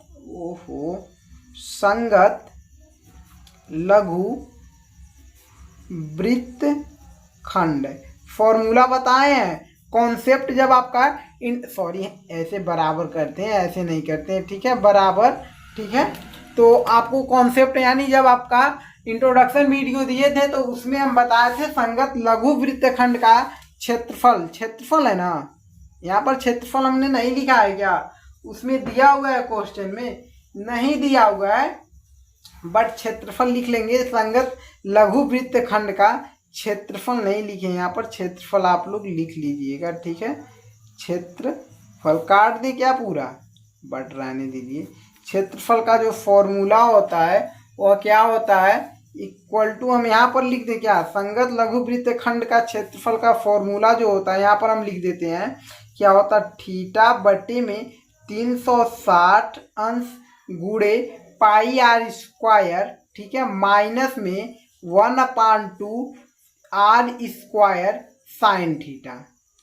लघु वृत्त खंड। फॉर्मूला बताए हैं, कॉन्सेप्ट जब आपका ऐसे बराबर करते हैं, ऐसे नहीं करते हैं। ठीक है, बराबर। ठीक है, तो आपको कॉन्सेप्ट, यानी जब आपका इंट्रोडक्शन वीडियो दिए थे तो उसमें हम बताए थे संगत लघु वृत्त खंड का क्षेत्रफल है ना, यहाँ पर क्षेत्रफल हमने नहीं लिखा है क्या, उसमें दिया हुआ है, क्वेश्चन में नहीं दिया हुआ है, बट क्षेत्रफल लिख लेंगे। संगत लघु वृत्त खंड का क्षेत्रफल नहीं लिखे यहाँ पर, क्षेत्रफल आप लोग लिख लीजिएगा। ठीक है, क्षेत्रफल काट दे क्या पूरा, बट रहने दीजिए। क्षेत्रफल का जो फॉर्मूला होता है वह क्या होता है, इक्वल टू, हम यहाँ पर लिख दें क्या, संगत लघु वृत्त खंड का क्षेत्रफल का फॉर्मूला जो होता है यहाँ पर हम लिख देते हैं, क्या होता है, थीटा बटे में 360 अंश गुणे पाई आर स्क्वायर। ठीक है, माइनस में 1/2 आर स्क्वायर साइन थीटा।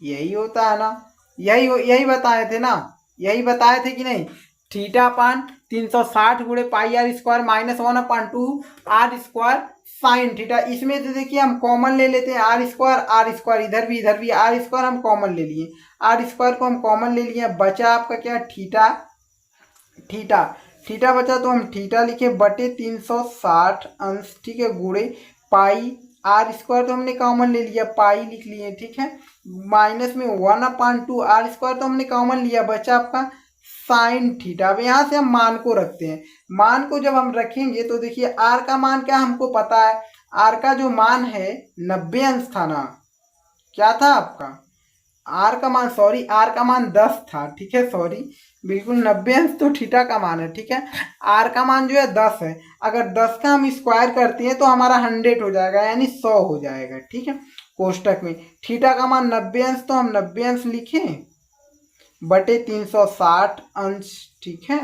यही होता है ना, यही बताए थे ना, यही बताए थे कि नहीं। थीटा पान 360 गुणे pi r square minus 1/2 r square sine theta. इसमें से देखिए हम कॉमन ले लेते हैं, आर स्क्वायर इधर भी आर स्क्वायर हम कॉमन ले लिए, आर स्क्वायर को हम कॉमन ले लिए, बचा आपका क्या, थीटा बचा, तो हम थीटा लिखे बटे 360 अंश। ठीक है, गुणे पाई आर स्क्वायर तो हमने कॉमन ले लिया, पाई लिख लिए। ठीक है, माइनस में 1/2 आर स्क्वायर तो हमने कॉमन लिया, बचा आपका साइन थीटा। अब यहाँ से हम मान को रखते हैं, मान को जब हम रखेंगे तो देखिए आर का मान क्या हमको पता है, आर का जो मान है 90 अंश था ना, क्या था आपका, आर का मान 10 था। ठीक है, बिल्कुल 90 अंश तो थीटा का मान है। ठीक है, आर का मान जो है 10 है, अगर 10 का हम स्क्वायर करते हैं तो हमारा 100 हो जाएगा, यानी 100 हो जाएगा। ठीक है, कोष्टक में थीटा का मान 90 अंश, तो हम 90 अंश लिखें बटे 360 अंश। ठीक है,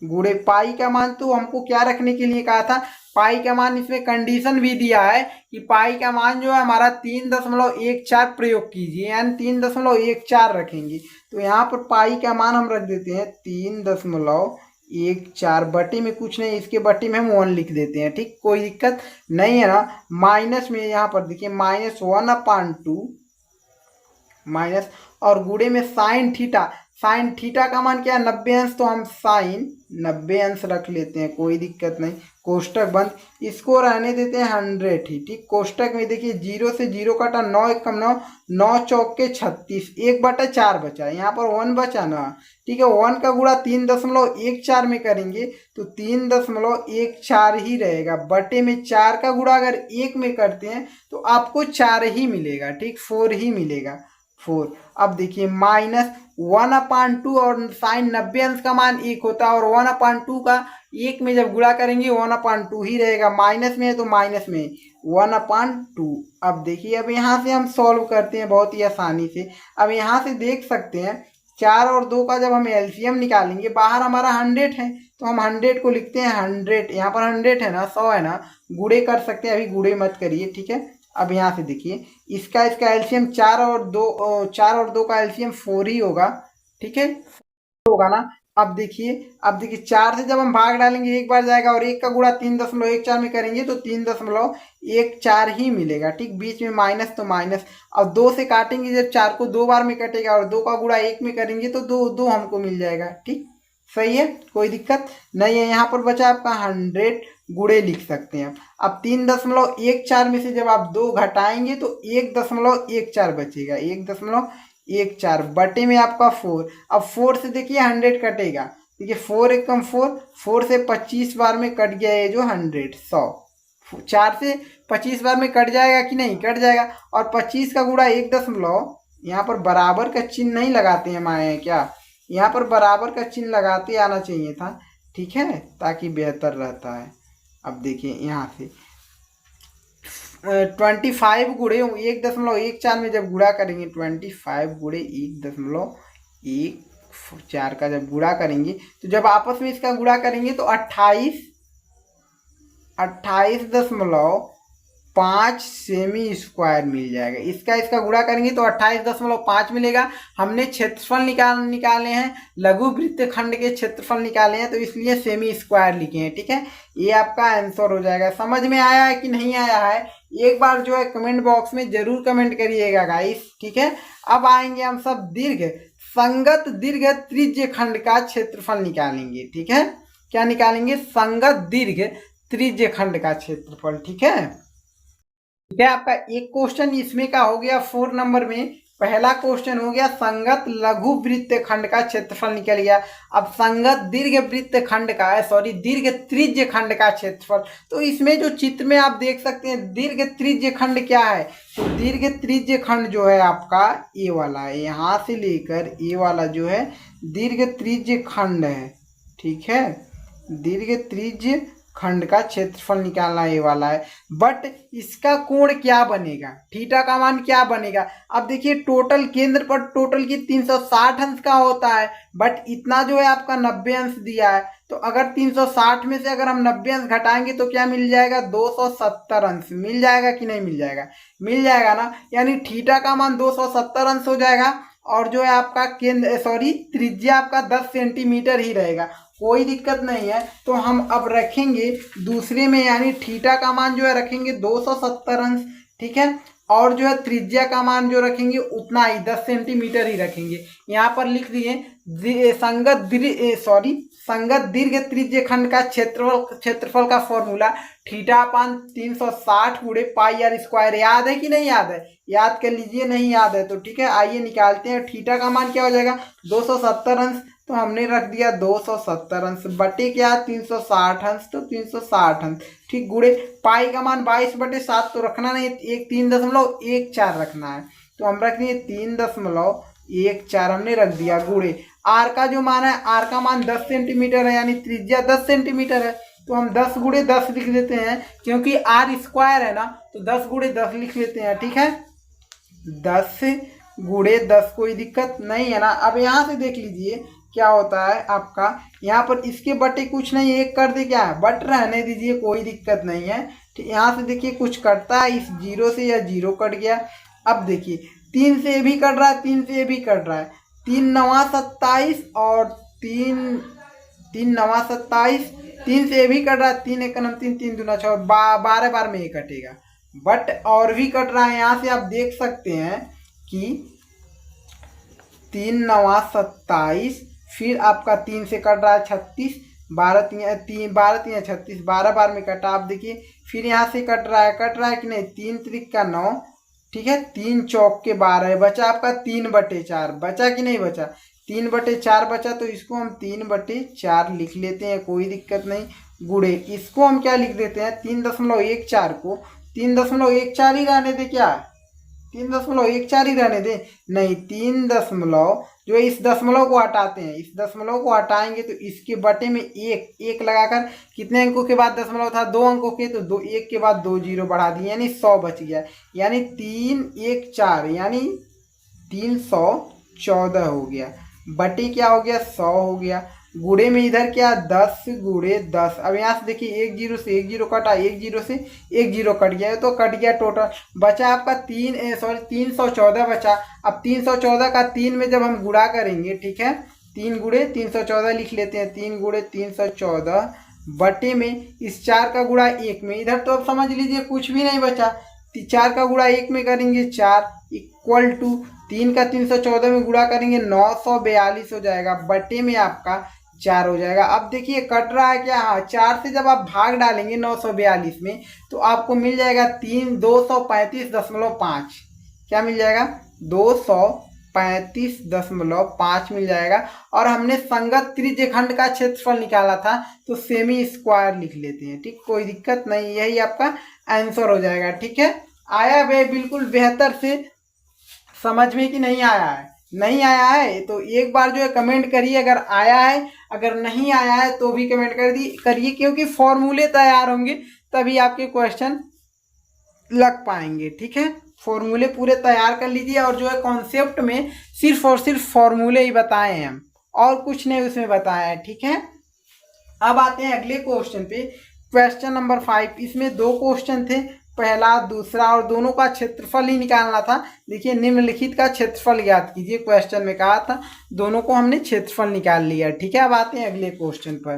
गुणे पाई का मान तो हमको क्या रखने के लिए कहा था, पाई का मान इसमें कंडीशन भी दिया है कि पाई का मान जो है हमारा 3.14 प्रयोग कीजिए, यानी 3.14 रखेंगे। तो यहाँ पर पाई का मान हम रख देते हैं 3.14 बटे में कुछ नहीं, इसके बटे में हम 1 लिख देते हैं, ठीक, कोई दिक्कत नहीं है ना। माइनस में यहाँ पर देखिए -1/2 माइनस और गुणे में साइन थीटा, साइन थीटा का मान क्या है 90 अंश, तो हम साइन 90 अंश रख लेते हैं, कोई दिक्कत नहीं, कोष्टक बंद, इसको रहने देते हैं 100 ही, ठीक। कोष्टक में देखिए 0 से 0 कटा, 9 1 कम 9, 9 चौक के 36, 1/4 बचा, यहाँ पर 1 बचा ना, ठीक है। 1 का गुणा 3.14 में करेंगे तो 3.14 ही रहेगा, बटे में 4 का गुणा अगर 1 में करते हैं तो आपको 4 ही मिलेगा, ठीक, 4 ही मिलेगा, 4। अब देखिए -1/2 और साइन 90 अंश का मान 1 होता है, और 1/2 का 1 में जब गुणा करेंगे 1/2 ही रहेगा, माइनस में है तो माइनस में 1/2। अब देखिए अब यहाँ से हम सॉल्व करते हैं बहुत ही आसानी से। अब यहाँ से देख सकते हैं 4 और 2 का जब हम एलसीएम निकालेंगे, बाहर हमारा 100 है तो हम 100 को लिखते हैं 100, यहाँ पर 100 है ना, 100 है ना, गुणे कर सकते हैं, अभी गुणे मत करिए, ठीक है। अब यहाँ से देखिए इसका एलसीएम 4 और 2 का एलसीएम 4 ही होगा, ठीक है, होगा ना। अब देखिए 4 से जब हम भाग डालेंगे 1 बार जाएगा, और 1 का गुणा 3.14 में करेंगे तो 3.14 ही मिलेगा, ठीक, बीच में माइनस तो माइनस। अब 2 से काटेंगे जब 4 को 2 बार में कटेगा, और 2 का गुणा 1 में करेंगे तो 2 हमको मिल जाएगा, ठीक, सही है, कोई दिक्कत नहीं है। यहाँ पर बचा आपका 100, गुणे लिख सकते हैं। अब 3.14 में से जब आप 2 घटाएंगे तो 1.14 बचेगा, 1.14 बटे में आपका 4। अब 4 से देखिए 100 कटेगा, देखिए 4 1 कम 4, 4 से 25 बार में कट गया ये जो 100, 4 से 25 बार में कट जाएगा कि नहीं, कट जाएगा। और 25 का गुणा 1 दशमलव, यहाँ पर बराबर का चिन्ह नहीं लगाते हैं माए क्या, यहाँ पर बराबर का चिन्ह लगाते आना चाहिए था, ठीक है, ताकि बेहतर रहता है। अब देखिए यहाँ से 25 गुणे 1.14 में जब गुणा करेंगे, 25 गुणे 1.14 का जब गुणा करेंगे तो जब आपस में इसका गुणा करेंगे तो 28.5 सेमी स्क्वायर मिल जाएगा। इसका गुणा करेंगे तो 28.5 मिलेगा। हमने क्षेत्रफल निकाले हैं, लघु वृत्तखंड के क्षेत्रफल निकाले हैं, तो इसलिए सेमी स्क्वायर लिखे हैं, ठीक है। ये आपका आंसर हो जाएगा। समझ में आया है कि नहीं आया है, एक बार जो है कमेंट बॉक्स में जरूर कमेंट करिएगा गाइस, ठीक है। अब आएंगे हम सब संगत दीर्घ त्रिज्य खंड का क्षेत्रफल निकालेंगे, ठीक है। क्या निकालेंगे, संगत दीर्घ त्रिज्य खंड का क्षेत्रफल, ठीक है। ठीक है, आपका एक क्वेश्चन इसमें का हो गया 4 नंबर में। पहला क्वेश्चन हो गया संगत लघु वृत्त खंड का क्षेत्रफल निकल गया। अब संगत दीर्घ वृत्त खंड का दीर्घ त्रिज्य खंड का क्षेत्रफल, तो इसमें जो चित्र में आप देख सकते हैं दीर्घ त्रिज्य खंड क्या है, तो दीर्घ त्रिज्य खंड जो है आपका ए वाला है, यहाँ से लेकर ए वाला जो है दीर्घ त्रिज्य खंड है, ठीक है। दीर्घ त्रिज्य खंड का क्षेत्रफल निकालना ये वाला है, बट इसका कोण क्या बनेगा, थीटा का मान क्या बनेगा। अब देखिए टोटल केंद्र पर टोटल की 360 अंश का होता है, बट इतना जो है आपका 90 अंश दिया है, तो अगर 360 में से अगर हम 90 अंश घटाएंगे तो क्या मिल जाएगा, 270 अंश मिल जाएगा कि नहीं मिल जाएगा, मिल जाएगा ना। यानी थीटा का मान 270 अंश हो जाएगा, और जो है आपका त्रिज्या आपका 10 सेंटीमीटर ही रहेगा, कोई दिक्कत नहीं है। तो हम अब रखेंगे दूसरे में, यानी थीटा का मान जो है रखेंगे 270 अंश, ठीक है, और जो है त्रिज्या का मान जो रखेंगे उतना ही 10 सेंटीमीटर ही रखेंगे। यहाँ पर लिख दिए संगत दीर्घ त्रिज्य खंड का क्षेत्रफल का फॉर्मूला थीटा/360 × πr²। याद है कि नहीं याद है, याद कर लीजिए, नहीं याद है तो ठीक है, आइए निकालते हैं। थीटा का मान क्या हो जाएगा 270 अंश, तो हमने रख दिया 270 अंश, बटे क्या 360 अंश, तो 360 अंश, ठीक, गुणे पाई का मान 22/7 तो रखना नहीं, 3.14 रखना है, तो हम रख दिए 3.14 हमने रख दिया, गुणे आर का जो मान है, आर का मान 10 सेंटीमीटर है, यानी त्रिज्या 10 सेंटीमीटर है, तो हम 10 × 10 लिख देते हैं, क्योंकि आर स्क्वायर है ना, तो 10 × 10 लिख लेते हैं, ठीक है, 10 × 10 कोई दिक्कत नहीं है ना। अब यहाँ से देख लीजिए क्या होता है आपका, यहाँ पर इसके बटे कुछ नहीं, एक कर दे क्या है, बट रहने दीजिए, कोई दिक्कत नहीं है। ठीक, यहाँ से देखिए कुछ कटता है इस जीरो से, या जीरो कट गया। अब देखिए 3 से ये भी कट रहा है, 3 से ये भी कट रहा है, 3 नवा 27 और 3 नवा 27, 3 से ये भी कट रहा है, 3 एक 3, 3 दूना 6, 12 बार में ये कटेगा। बट और भी कट रहा है, यहाँ से आप देख सकते हैं कि 3 नवा 27, फिर आपका 3 से कट रहा है 36, 12 3 36, 12 बार में कटा। आप देखिए फिर यहाँ से कट रहा है कि नहीं, 3 त्रिक का 9, ठीक है, 3 चौक के 12, बचा आपका 3/4, बचा कि नहीं बचा, 3/4 बचा, तो इसको हम 3/4 लिख लेते हैं, कोई दिक्कत नहीं। गुड़े इसको हम क्या लिख देते हैं, 3.14 को 3.14 ही रहने दे, क्या 3.14 ही रहने दे, नहीं 3 दशमलव, जो इस दशमलव को हटाते हैं, इस दशमलव को हटाएंगे तो इसके बटे में एक लगाकर, कितने अंकों के बाद दशमलव था, 2 अंकों के, तो 2 1 के बाद 2 जीरो बढ़ा दिए, यानी 100 बच गया, यानी 3 1 4, यानी 314 हो गया। बटे क्या हो गया, 100 हो गया। गुड़े में इधर क्या, 10 गुड़े 10। अब यहाँ से देखिए 1 जीरो से 1 जीरो कटा, 1 जीरो से 1 जीरो कट गया, तो कट गया टोटल, बचा आपका 314 बचा। अब 314 का 3 में जब हम गुणा करेंगे, ठीक है, 3 गुड़े 314 लिख लेते हैं, 3 गुड़े 314 बटे में इस 4 का गुणा 1 में, इधर तो अब समझ लीजिए कुछ भी नहीं बचा, 4 का गुणा 1 में करेंगे 4 इक्वल टू 3 का 314 में गुणा करेंगे 942 हो जाएगा, बटे में आपका 4 हो जाएगा। अब देखिए कट रहा है क्या, हाँ 4 से जब आप भाग डालेंगे 942 में, तो आपको मिल जाएगा 235.5, क्या मिल जाएगा, 235.5 मिल जाएगा। और हमने संगत त्रिज्यखंड का क्षेत्रफल निकाला था, तो सेमी स्क्वायर लिख लेते हैं, ठीक, कोई दिक्कत नहीं, यही आपका आंसर हो जाएगा। ठीक है, आया वे बिल्कुल बेहतर से समझ में कि नहीं आया है, नहीं आया है तो एक बार जो है कमेंट करिए, अगर आया है, अगर नहीं आया है तो भी कमेंट करिए, क्योंकि फॉर्मूले तैयार होंगे तभी आपके क्वेश्चन लग पाएंगे। ठीक है, फॉर्मूले पूरे तैयार कर लीजिए, और जो है कॉन्सेप्ट में सिर्फ और सिर्फ फॉर्मूले ही बताए हैं हम, और कुछ नहीं उसमें बताया है। ठीक है, अब आते हैं अगले क्वेश्चन पे, क्वेश्चन नंबर 5। इसमें 2 क्वेश्चन थे, पहला दूसरा, और दोनों का क्षेत्रफल ही निकालना था। देखिए निम्नलिखित का क्षेत्रफल ज्ञात कीजिए, क्वेश्चन में कहा था, दोनों को हमने क्षेत्रफल निकाल लिया। ठीक है, अब आते हैं अगले क्वेश्चन पर।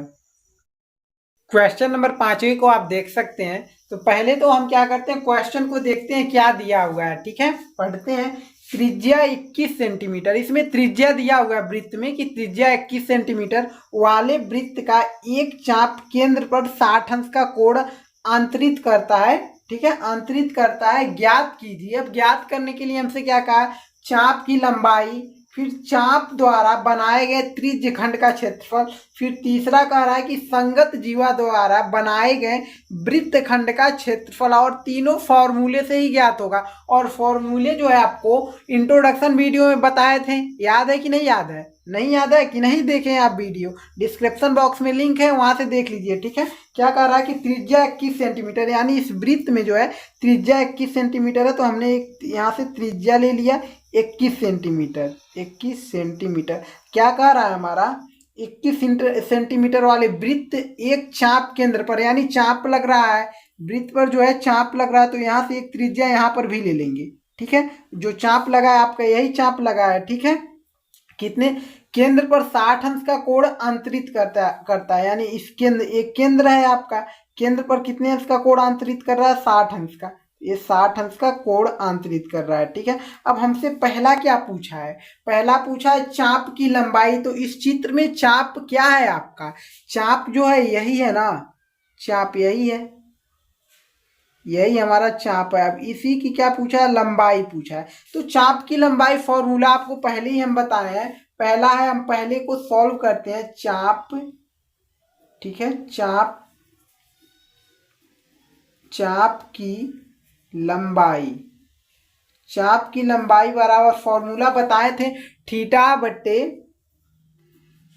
क्वेश्चन नंबर 5 को आप देख सकते हैं। तो पहले तो हम क्या करते हैं, क्वेश्चन को देखते हैं क्या दिया हुआ है। ठीक है, पढ़ते हैं। त्रिज्या 21 सेंटीमीटर, इसमें त्रिज्या दिया हुआ है वृत्त में कि त्रिज्या 21 सेंटीमीटर वाले वृत्त का एक चाप केंद्र पर 60 अंश का कोण अंतरित करता है। ठीक है, अंतरित करता है, ज्ञात कीजिए। अब ज्ञात करने के लिए हमसे क्या कहा, चाप की लंबाई, फिर चाप द्वारा बनाए गए त्रिज्यखंड का क्षेत्रफल, फिर तीसरा कह रहा है कि संगत जीवा द्वारा बनाए गए वृत्तखंड का क्षेत्रफल, और तीनों फॉर्मूले से ही ज्ञात होगा। और फॉर्मूले जो है आपको इंट्रोडक्शन वीडियो में बताए थे, याद है कि नहीं याद है, नहीं याद है कि नहीं देखे हैं आप वीडियो, डिस्क्रिप्शन बॉक्स में लिंक है, वहां से देख लीजिए। ठीक है, क्या कह रहा है कि त्रिज्या 21 सेंटीमीटर, यानी इस वृत्त में जो है त्रिज्या 21 सेंटीमीटर है, तो हमने यहाँ से त्रिज्या ले लिया 21 सेंटीमीटर। 21 सेंटीमीटर क्या कह रहा है हमारा, 21 सेंटीमीटर वाले वृत्त एक चाप केंद्र पर, यानी चाप लग रहा है वृत्त पर, जो है चाप लग रहा है, तो यहाँ से एक त्रिज्या यहाँ पर भी ले लेंगे। ठीक है, जो चाप लगा है आपका यही चाप लगा है। ठीक है, कितने केंद्र पर 60 अंश का कोण अंतरित करता है, यानी इस केंद्र, एक केंद्र है आपका, केंद्र पर कितने अंश का कोण अंतरित कर रहा है, 60 अंश का, ये 60 अंश का कोण अंतरित कर रहा है। ठीक है, अब हमसे पहला क्या पूछा है, पहला पूछा है चाप की लंबाई। तो इस चित्र में चाप क्या है आपका, चाप जो है यही है ना, चाप यही है, यही हमारा चाप है। अब इसी की क्या पूछा है, लंबाई पूछा है। तो चाप की लंबाई फॉर्मूला आपको पहले ही हम बताए हैं, पहला है, हम पहले को सॉल्व करते हैं, चाप, ठीक है, चाप की लंबाई, चाप की लंबाई बराबर फॉर्मूला बताए थे, थीटा बटे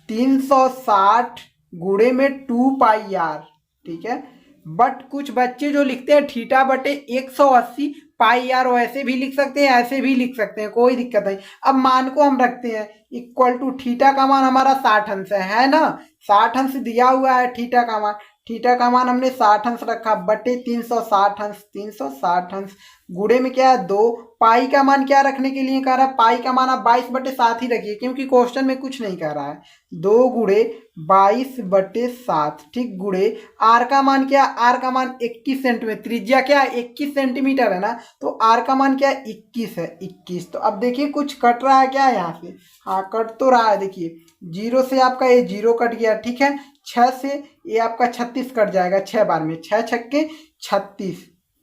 360 गुणे में 2 पाई आर। ठीक है, बट कुछ बच्चे जो लिखते हैं थीटा बटे 180 पाई आर वैसे भी लिख सकते हैं, ऐसे भी लिख सकते हैं, कोई दिक्कत नहीं। अब मान को हम रखते हैं इक्वल टू थीटा का मान हमारा 60 अंश है ना, 60 अंश दिया हुआ है थीटा का मान, थीटा का मान हमने 60 अंश रखा बटे 360 अंश, 360 अंश गुणे में क्या है 2, पाई का मान क्या रखने के लिए कह रहा है, पाई का मान आप 22/7 ही रखिए क्योंकि क्वेश्चन में कुछ नहीं कह रहा है, 2 गुणे 22/7 ठीक, गुणे आर का मान क्या, आर का मान 21 सेंटीमीटर, त्रिज्या क्या 21 सेंटीमीटर है ना, तो आर का मान क्या 21 है, 21। तो अब देखिए कुछ कट रहा है क्या यहाँ से, हाँ कट तो रहा है, देखिए 0 से आपका ये 0 कट गया, ठीक है, 6 से ये आपका 36 कट जाएगा, 6 बार में 6 छक्के 36,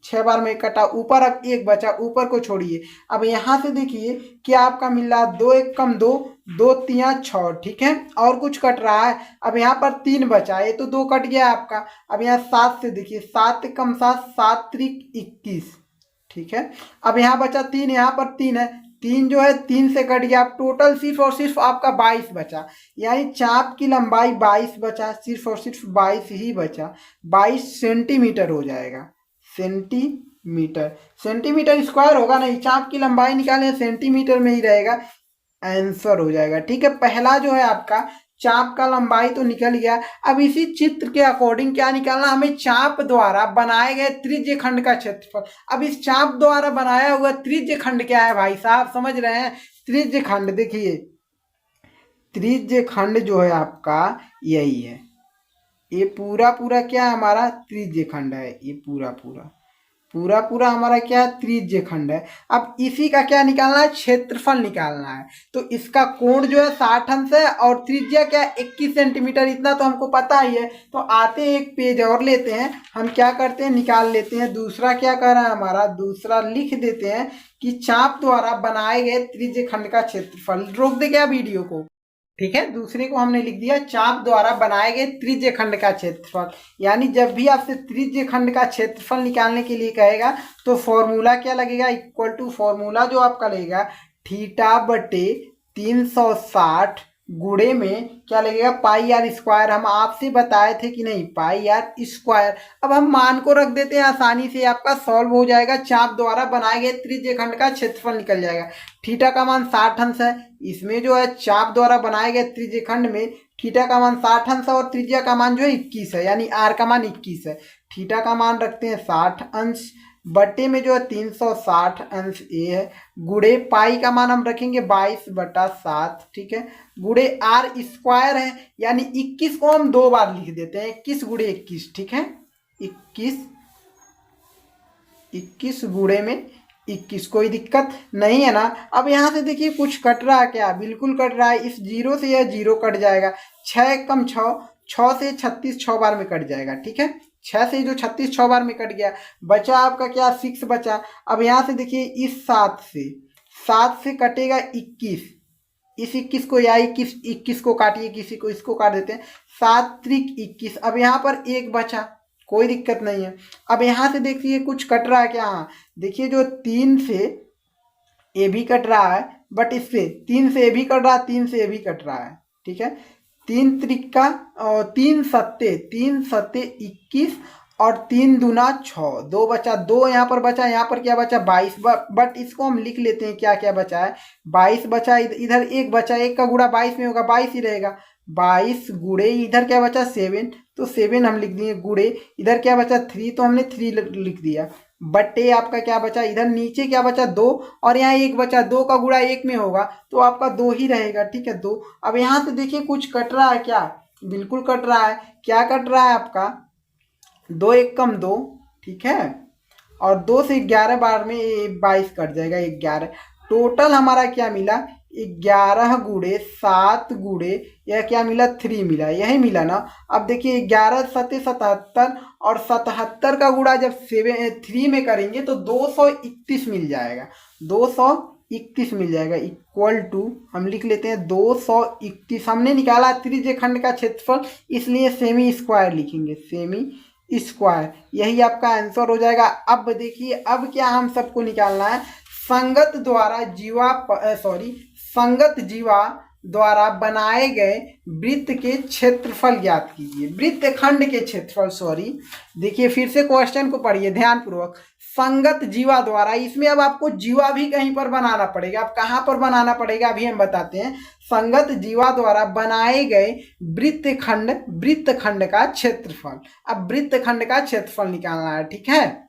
6 बार में कटा, ऊपर अब 1 बचा, ऊपर को छोड़िए। अब यहाँ से देखिए क्या आपका मिल रहा है, 2 1 कम 2, 2 3 6, ठीक है, और कुछ कट रहा है, अब यहाँ पर 3 बचा, ये तो 2 कट गया आपका। अब यहाँ 7 से देखिए 7 कम 7, 7 त्रिक 21, ठीक है, अब यहाँ बचा 3, यहाँ पर 3 है, 3 जो है 3 से कट गया, अब टोटल सिर्फ और सिर्फ आपका 22 बचा, यानी चाप की लंबाई 22 बचा, सिर्फ और सिर्फ 22 ही बचा, 22 सेंटीमीटर हो जाएगा, सेंटीमीटर, सेंटीमीटर स्क्वायर होगा नहीं, चाप की लंबाई निकालें सेंटीमीटर में ही रहेगा, आंसर हो जाएगा, ठीक है। पहला जो है आपका चाप का लंबाई तो निकल गया। अब इसी चित्र के अकॉर्डिंग क्या निकालना, हमें चाप द्वारा बनाए गए त्रिज्य खंड का क्षेत्रफल। अब इस चाप द्वारा बनाया हुआ त्रिज्य खंड क्या है भाई साहब, समझ रहे हैं, त्रिज्य खंड देखिए, त्रिज्य खंड जो है आपका यही है, ये पूरा पूरा क्या है हमारा त्रिज्य खंड है, ये पूरा पूरा पूरा पूरा हमारा क्या है त्रिज्य खंड है। अब इसी का क्या निकालना है, क्षेत्रफल निकालना है, तो इसका कोण जो है 60 अंश है और त्रिज्या क्या है 21 सेंटीमीटर, इतना तो हमको पता ही है। तो आते हैं एक पेज और लेते हैं, हम क्या करते हैं निकाल लेते हैं, दूसरा क्या कर रहा है हमारा, दूसरा लिख देते हैं कि चाप द्वारा बनाए गए त्रिज्य खंड का क्षेत्रफल, रोक दे क्या वीडियो को, ठीक है, दूसरे को हमने लिख दिया चाप द्वारा बनाए गए त्रिज्य खंड का क्षेत्रफल। यानी जब भी आपसे त्रिज्य खंड का क्षेत्रफल निकालने के लिए कहेगा तो फॉर्मूला क्या लगेगा, इक्वल टू फॉर्मूला जो आपका लगेगा थीटा बटे 360 गुणे में क्या लगेगा पाई आर स्क्वायर, हम आपसे बताए थे कि नहीं, पाई आर स्क्वायर। अब हम मान को रख देते हैं, आसानी से आपका सॉल्व हो जाएगा, चाप द्वारा बनाए गए त्रिज्य खंड का क्षेत्रफल निकल जाएगा। थीटा का मान 60 अंश है, इसमें जो है चाप द्वारा बनाए गए त्रिज्य खंड में थीटा का मान 60 अंश है और त्रिज्या का मान जो है 21 है, यानी आर का मान 21 है। थीटा का मान रखते हैं 60 अंश, बटे में जो है 360 अंश ए है, गुणे पाई का मान हम रखेंगे 22/7, ठीक है, गुणे आर स्क्वायर है, यानी 21 को हम 2 बार लिख देते हैं, 21 गुणे 21, ठीक है, 21 गुणे में 21, कोई दिक्कत नहीं है ना। अब यहाँ से देखिए कुछ कट रहा है क्या, बिल्कुल कट रहा है, इस 0 से यह 0 कट जाएगा, 6 कम 6, 6 से 36 6 बार में कट जाएगा, ठीक है, 6 से जो 36 6 बार में कट गया, बचा आपका क्या 6 बचा। अब यहाँ से देखिए इस 7 से कटेगा 21, इस 21 को या 21 को काटिए, किसी को इसको काट देते हैं, 7 त्रिक 21। अब यहाँ पर 1 बचा, कोई दिक्कत नहीं है। अब यहाँ से देखिए कुछ कट रहा है क्या, हाँ देखिए जो 3 से ए भी कट रहा है, बट इससे 3 से ए भी कट रहा है, 3 से ए भी कट रहा है, ठीक है, 3 त्रिका और 3 सत्ते 21 और 3 दूना 6, 2 बचा, 2 यहाँ पर बचा, यहाँ पर क्या बचा 22, बट इसको हम लिख लेते हैं क्या क्या बचा है, 22 बचा, इधर 1 बचा, 1 का गुणा 22 में होगा 22 ही रहेगा, 22 गुणे इधर क्या बचा 7, तो 7 हम लिख दिए, गुणे इधर क्या बचा 3, तो हमने 3 लिख दिया, बटे आपका क्या बचा, इधर नीचे क्या बचा 2 और यहाँ 1 बचा, 2 का गुणा 1 में होगा तो आपका 2 ही रहेगा, ठीक है 2। अब यहाँ से देखिए कुछ कट रहा है क्या, बिल्कुल कट रहा है, क्या कट रहा है आपका 2 1 कम 2, ठीक है, और 2 से 11 बार में 22 कट जाएगा, 11, टोटल हमारा क्या मिला 11 गुणे 7 गुणे यह क्या मिला 3 मिला, यही मिला ना। अब देखिए 11 7 77 और 77 का गुणा जब 3 में करेंगे तो 231 मिल जाएगा, 231 मिल जाएगा, इक्वल टू हम लिख लेते हैं 231। हमने निकाला त्रिज्य खंड का क्षेत्रफल, इसलिए सेमी स्क्वायर लिखेंगे, सेमी स्क्वायर, यही आपका आंसर हो जाएगा। अब देखिए अब क्या हम सबको निकालना है, संगत जीवा द्वारा बनाए गए वृत्त के क्षेत्रफल ज्ञात कीजिए। वृत्तखंड के क्षेत्रफल, सॉरी, देखिए फिर से क्वेश्चन को पढ़िए ध्यानपूर्वक। संगत जीवा द्वारा, इसमें अब आपको जीवा भी कहीं पर बनाना पड़ेगा। अब कहाँ पर बनाना पड़ेगा अभी हम बताते हैं। संगत जीवा द्वारा बनाए गए वृत्तखंड का क्षेत्रफल। अब वृत्तखंड का क्षेत्रफल निकालना है, ठीक है।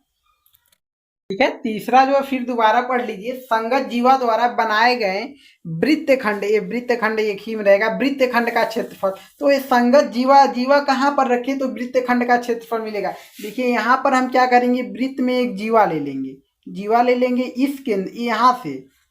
ठीक है, तीसरा जो है फिर दोबारा पढ़ लीजिए। संगत जीवा द्वारा बनाए गए वृत्तखंड, ये वृत्तखंड एक ही में रहेगा, वृत्तखंड का क्षेत्रफल। तो ये संगत जीवा, जीवा कहाँ पर रखे तो वृत्तखंड का क्षेत्रफल मिलेगा। देखिए यहाँ पर हम क्या करेंगे, वृत्त में एक जीवा ले लेंगे, जीवा ले लेंगे इस केंद्र,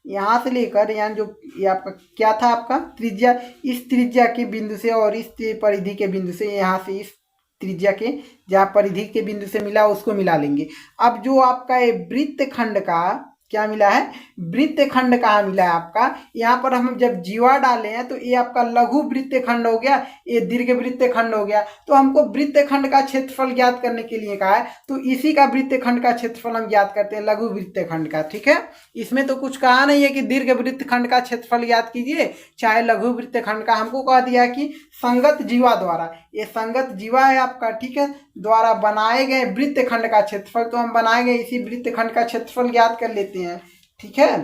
यहाँ से लेकर यहाँ जो ये आपका क्या था, आपका त्रिज्या, इस त्रिज्या के बिंदु से और इस परिधि के बिंदु से, यहाँ से इस त्रिज्या के जहाँ परिधि के बिंदु से मिला उसको मिला लेंगे। अब जो आपका ये वृत्तखंड का क्या मिला है, वृत्तखंड कहाँ मिला है आपका, यहाँ पर हम जब जीवा डाले हैं तो ये आपका लघु वृत्तखंड हो गया, ये दीर्घ वृत्तखंड हो गया। तो हमको वृत्तखंड का क्षेत्रफल ज्ञात करने के लिए कहा है, तो इसी का वृत्तखंड का क्षेत्रफल हम ज्ञात करते हैं, लघु वृत्तखंड का। ठीक है, इसमें तो कुछ कहा नहीं है कि दीर्घ वृत्तखंड का क्षेत्रफल ज्ञात कीजिए चाहे लघु वृत्तखंड का, हमको कह दिया कि संगत जीवा द्वारा, ये संगत जीवा है आपका, ठीक है, द्वारा बनाए गए वृत्तखंड का क्षेत्रफल। तो हम बनाए गए इसी वृत्तखंड का क्षेत्रफल ज्ञात कर लेते हैं। ठीक है,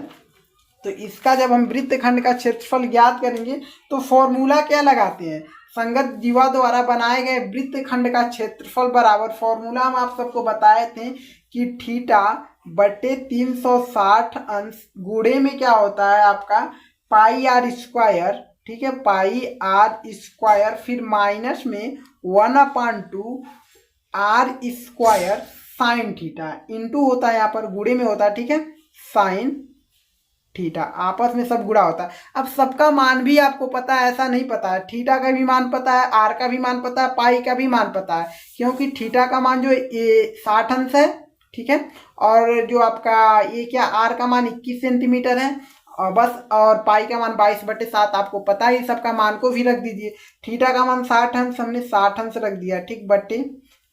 तो इसका जब हम वृत्तखंड का क्षेत्रफल ज्ञात करेंगे तो फॉर्मूला क्या लगाते हैं, संगत जीवा द्वारा बनाए गए वृत्तखंड का क्षेत्रफल बराबर, फॉर्मूला हम आप सबको बताए थे कि थीटा बटे 360 अंश गुणे में क्या होता है आपका पाई आर स्क्वायर। ठीक है, पाई आर स्क्वायर, फिर माइनस में 1/2 r square sine theta, into होता है यहाँ पर गुणे में होता है, ठीक है, साइन थीटा, आपस में सब गुणा होता है। अब सबका मान भी आपको पता है, ऐसा नहीं पता है, थीटा का भी मान पता है, आर का भी मान पता है, पाई का भी मान पता है, क्योंकि थीटा का मान जो है ये 60 अंश है, ठीक है, और जो आपका ये क्या आर का मान 21 सेंटीमीटर है, और बस, और पाई का मान 22/7 आपको पता है, सबका मान को भी रख दीजिए। थीटा का मान 60 अंश, हमने 60 अंश रख दिया, ठीक, बटे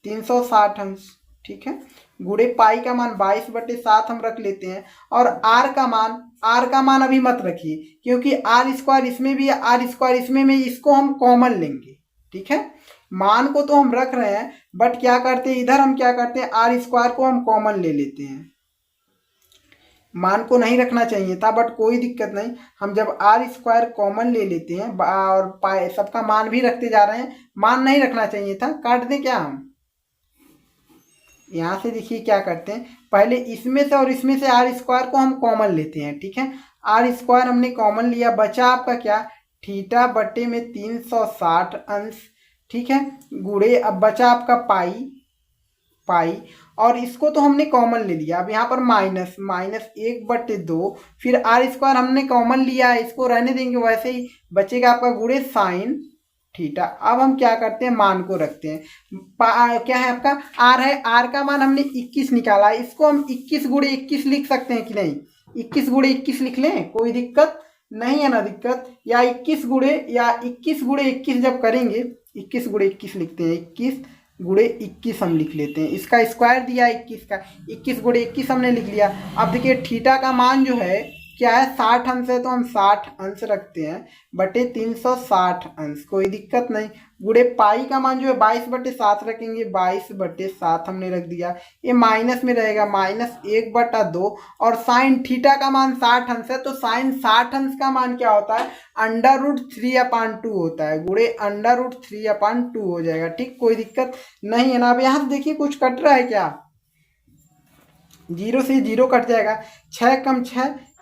360 अंश, ठीक है, गुणे पाई का मान 22/7 हम रख लेते हैं। और आर का मान अभी मत रखिए, क्योंकि आर स्क्वायर इसमें भी है, आर स्क्वायर इसमें में, इसको हम कॉमन लेंगे। ठीक है, मान को तो हम रख रहे हैं, बट क्या करते हैं इधर हम क्या करते हैं, आर स्क्वायर को हम कॉमन ले लेते हैं। मान को नहीं रखना चाहिए था, बट कोई दिक्कत नहीं, हम जब आर स्क्वायर कॉमन ले लेते हैं और पाई सबका मान भी रखते जा रहे हैं, मान नहीं रखना चाहिए था, काट दें क्या हम यहाँ से। देखिए क्या करते हैं, पहले इसमें से और इसमें से आर स्क्वायर को हम कॉमन लेते हैं। ठीक है, आर स्क्वायर हमने कॉमन लिया, बचा आपका क्या, थीटा बटे में 360 अंश, ठीक है, गुणे, अब बचा आपका पाई, और इसको तो हमने कॉमन ले लिया। अब यहाँ पर माइनस 1/2, फिर आर स्क्वायर हमने कॉमन लिया, इसको रहने देंगे वैसे ही, बचेगा आपका गुणे साइन थीटा। अब हम क्या करते हैं, मान को रखते हैं, क्या है आपका आर है, आर का मान हमने 21 निकाला है, इसको हम 21 गुणे 21 लिख सकते हैं कि नहीं, 21 गुणे 21 लिख लें, कोई दिक्कत नहीं है ना, दिक्कत, या 21 गुणे 21 जब करेंगे, 21 गुणे 21 लिखते हैं, 21 गुणे 21 हम लिख लेते हैं, इसका स्क्वायर दिया 21 का, 21 गुणे 21 हमने लिख लिया। अब देखिए थीटा का मान जो है क्या है, 60 अंश है, तो हम 60 अंश रखते हैं बटे 360 अंश, कोई दिक्कत नहीं, गुणे पाई का मान जो है 22/7 रखेंगे, 22/7 हमने रख दिया, ये माइनस में रहेगा, -1/2, और साइन थीटा का मान 60 अंश है, तो साइन 60 अंश का मान क्या होता है, √3/2 होता है, गुणे √3/2 हो जाएगा। ठीक, कोई दिक्कत नहीं है ना। अब यहाँ से देखिए कुछ कट रहा है क्या, 0 से 0 कट जाएगा, 6 कम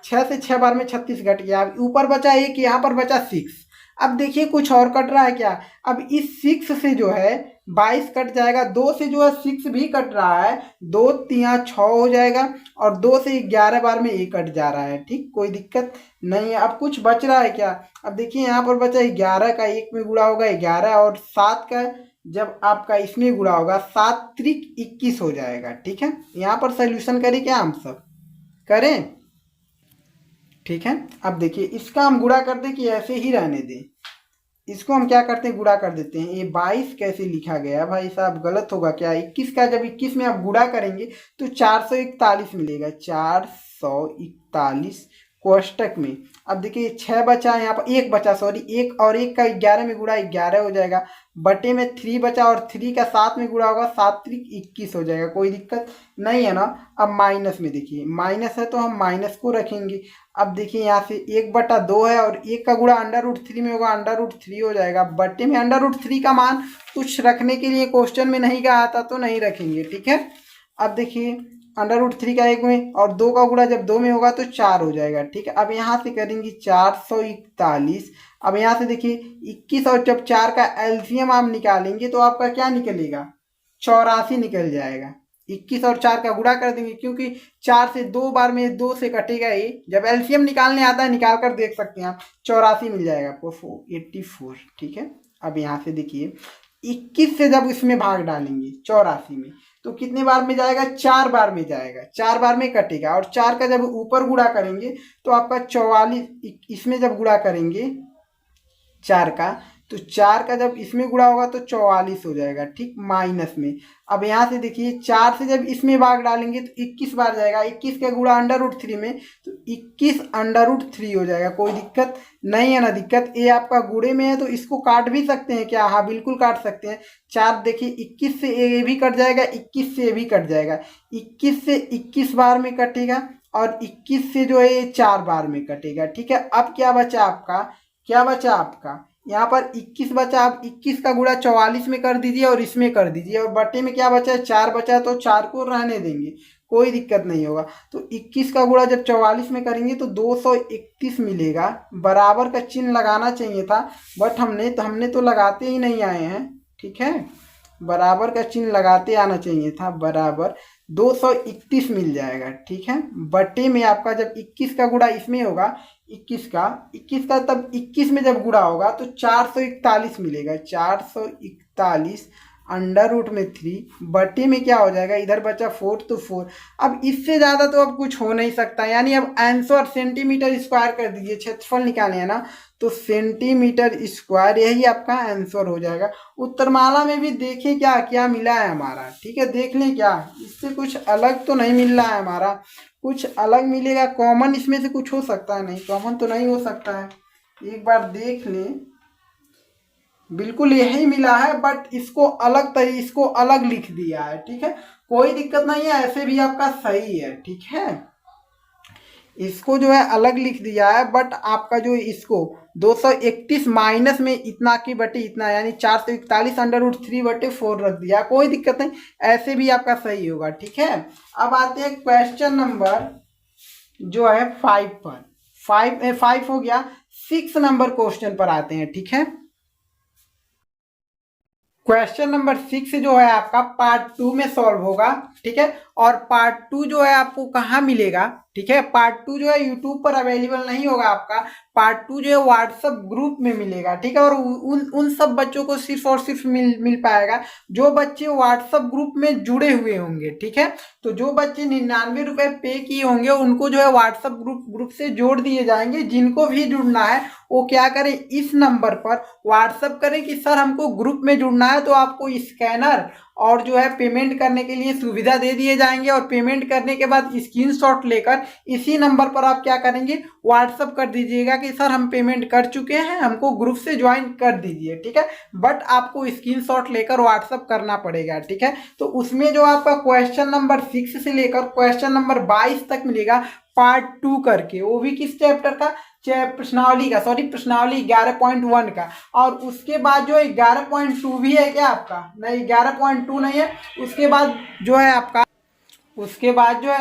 6 से 6 बार में 36 घट गया, अब ऊपर बचा 1, यहाँ पर बचा 6। अब देखिए कुछ और कट रहा है क्या, अब इस 6 से जो है 22 कट जाएगा, 2 से जो है 6 भी कट रहा है, 2 3 6 हो जाएगा, और 2 से 11 बार में 1 कट जा रहा है। ठीक, कोई दिक्कत नहीं है। अब कुछ बच रहा है क्या, अब देखिए यहाँ पर बचा 11 का 1 में गुणा होगा 11, और 7 का जब आपका इसमें गुणा होगा 7 त्रिक 21 हो जाएगा। ठीक है, यहाँ पर सोल्यूशन करें क्या, हम सब करें। ठीक है, अब देखिए इसका हम गुणा कर दें कि ऐसे ही रहने दें, इसको हम क्या करते हैं, गुणा कर देते हैं। ये 22 कैसे लिखा गया भाई साहब, गलत होगा क्या, 21 का जब 21 में आप गुणा करेंगे तो 441 मिलेगा, 441 कोष्टक में। अब देखिए 6 बचा, यहाँ पर 1 बचा, सॉरी 1 और 1 का 11 में गुणा 11 हो जाएगा, बटे में 3 बचा और 3 का 7 में गुणा होगा, 7 3 21 हो जाएगा, कोई दिक्कत नहीं है ना। अब माइनस में देखिए, माइनस है तो हम माइनस को रखेंगे। अब देखिए यहाँ से 1/2 है और 1 का गुणा √3 में होगा, √3 हो जाएगा, बटे में √3 का मान कुछ रखने के लिए क्वेश्चन में नहीं कहा था तो नहीं रखेंगे, ठीक है। अब देखिए √3 का 1 में और 2 का गुणा जब 2 में होगा तो 4 हो जाएगा, ठीक है। अब यहाँ से करेंगे 441। अब यहाँ से देखिए 21 और जब 4 का एलसीएम आप निकालेंगे तो आपका क्या निकलेगा, 84 निकल जाएगा। 21 और 4 का गुणा कर देंगे क्योंकि 4 से 2 बार में 2 से कटेगा ये, जब एलसीएम निकालने आता है निकाल कर देख सकते हैं आप, 84 मिल जाएगा आपको 84, ठीक है। अब यहाँ से देखिए 21 से जब इसमें भाग डालेंगे 84 में तो कितने बार में जाएगा, 4 बार में जाएगा, 4 बार में कटेगा। और 4 का जब ऊपर गुणा करेंगे तो आपका 44, इसमें जब गुणा करेंगे 4 का तो 4 का जब इसमें गुणा होगा तो 44 हो जाएगा, ठीक, माइनस में। अब यहाँ से देखिए 4 से जब इसमें भाग डालेंगे तो 21 बार जाएगा, 21 का गुणा √3 में तो 21 √3 हो जाएगा, कोई दिक्कत नहीं है ना। दिक्कत ये आपका गुणे में है तो इसको काट भी सकते हैं क्या, हाँ बिल्कुल काट सकते हैं। 4 देखिए 21 से ये भी कट जाएगा, 21 से ये भी कट जाएगा, 21 से 21 बार में कटेगा और 21 से जो है ये 4 बार में कटेगा, ठीक है। अब क्या बचा आपका, क्या बचा आपका, यहाँ पर 21 बचा। आप 21 का गुणा 44 में कर दीजिए और इसमें कर दीजिए, और बटे में क्या बचा है, 4 बचा है तो 4 को रहने देंगे, कोई दिक्कत नहीं होगा। तो 21 का गुणा जब 44 में करेंगे तो 231 मिलेगा। बराबर का चिन्ह लगाना चाहिए था बट हमने तो लगाते ही नहीं आए हैं, ठीक है। बराबर का चिन्ह लगाते आना चाहिए था, बराबर 231 मिल जाएगा, ठीक है। बटे में आपका जब 21 का गुणा इसमें होगा, 21 का तब 21 में जब गुणा होगा तो 441 मिलेगा, 441 √3 बटे में क्या हो जाएगा, इधर बचा 4 तो 4। अब इससे ज़्यादा तो अब कुछ हो नहीं सकता, यानी अब आंसर सेंटीमीटर स्क्वायर कर दीजिए, क्षेत्रफल निकाले है ना तो सेंटीमीटर स्क्वायर यही आपका आंसर हो जाएगा। उत्तरमाला में भी देखिए क्या क्या मिला है हमारा, ठीक है, देख लें क्या, इससे कुछ अलग तो नहीं मिल रहा है हमारा, कुछ अलग मिलेगा, कॉमन इसमें से कुछ हो सकता है, नहीं कॉमन तो नहीं हो सकता है, एक बार देख लें। बिल्कुल यही मिला है बट इसको अलग लिख दिया है, ठीक है, कोई दिक्कत नहीं है, ऐसे भी आपका सही है, ठीक है। इसको जो है अलग लिख दिया है बट आपका जो इसको 231 माइनस में इतना की बटे इतना, यानी 441 √3 बटे 4 रख दिया, कोई दिक्कत नहीं, ऐसे भी आपका सही होगा, ठीक है। अब आते हैं क्वेश्चन नंबर जो है 5 पर। 5 हो गया, 6 नंबर क्वेश्चन पर आते हैं, ठीक है। क्वेश्चन नंबर 6 जो है आपका पार्ट 2 में सॉल्व होगा, ठीक है। और पार्ट 2 जो है आपको कहाँ मिलेगा, ठीक है, पार्ट 2 जो है यूट्यूब पर अवेलेबल नहीं होगा आपका, पार्ट 2 जो है व्हाट्सएप ग्रुप में मिलेगा, ठीक है। और उन सब बच्चों को सिर्फ और सिर्फ मिल पाएगा जो बच्चे व्हाट्सएप ग्रुप में जुड़े हुए होंगे, ठीक है। तो जो बच्चे 99 रुपए पे किए होंगे उनको जो है व्हाट्सएप ग्रुप से जोड़ दिए जाएंगे। जिनको भी जुड़ना है वो क्या करें, इस नंबर पर व्हाट्सएप करें कि सर हमको ग्रुप में जुड़ना है, तो आपको स्कैनर और जो है पेमेंट करने के लिए सुविधा दे दिए जाएंगे। और पेमेंट करने के बाद स्क्रीनशॉट लेकर इसी नंबर पर आप क्या करेंगे, व्हाट्सअप कर दीजिएगा कि सर हम पेमेंट कर चुके हैं, हमको ग्रुप से ज्वाइन कर दीजिए, ठीक है। बट आपको स्क्रीनशॉट लेकर व्हाट्सअप करना पड़ेगा, ठीक है। तो उसमें जो आपका क्वेश्चन नंबर 6 से लेकर क्वेश्चन नंबर 22 तक मिलेगा पार्ट 2 करके, वो भी किस चैप्टर का, प्रश्नावली का, सॉरी प्रश्नावली 11.1 का। और उसके बाद जो 11.2 भी है क्या आपका, नहीं 11.2 नहीं है, उसके बाद जो है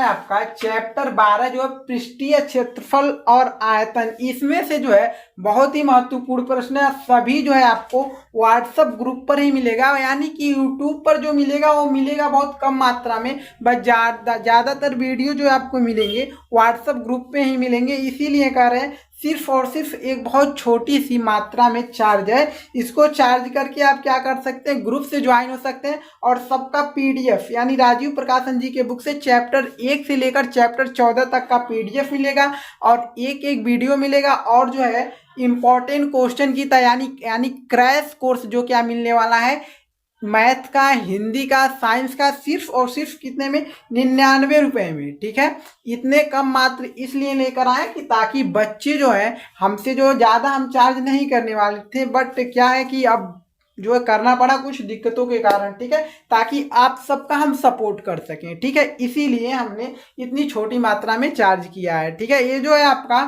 आपका चैप्टर 12 जो है पृष्ठीय क्षेत्रफल और आयतन। इसमें से जो है बहुत ही महत्वपूर्ण प्रश्न है, सभी जो है आपको व्हाट्सएप ग्रुप पर ही मिलेगा, यानी कि यूट्यूब पर जो मिलेगा वो मिलेगा बहुत कम मात्रा में, बस ज़्यादातर वीडियो जो आपको मिलेंगे व्हाट्सएप ग्रुप पे ही मिलेंगे। इसीलिए कह रहे हैं सिर्फ और सिर्फ एक बहुत छोटी सी मात्रा में चार्ज है, इसको चार्ज करके आप क्या कर सकते हैं, ग्रुप से ज्वाइन हो सकते हैं। और सबका पीडीएफ यानी राजीव प्रकाशन जी के बुक से चैप्टर 1 से लेकर चैप्टर 14 तक का पीडीएफ मिलेगा और एक वीडियो मिलेगा। और जो है इम्पॉर्टेंट क्वेश्चन की तैयारी यानी क्रैश कोर्स जो क्या मिलने वाला है, मैथ का, हिंदी का, साइंस का सिर्फ और सिर्फ कितने में? 99 रुपए में। ठीक है, इतने कम मात्र इसलिए लेकर आए कि ताकि बच्चे जो है हमसे जो ज़्यादा हम चार्ज नहीं करने वाले थे, बट क्या है कि अब जो है करना पड़ा कुछ दिक्कतों के कारण। ठीक है, ताकि आप सबका हम सपोर्ट कर सकें। ठीक है, इसीलिए हमने इतनी छोटी मात्रा में चार्ज किया है। ठीक है, ये जो है आपका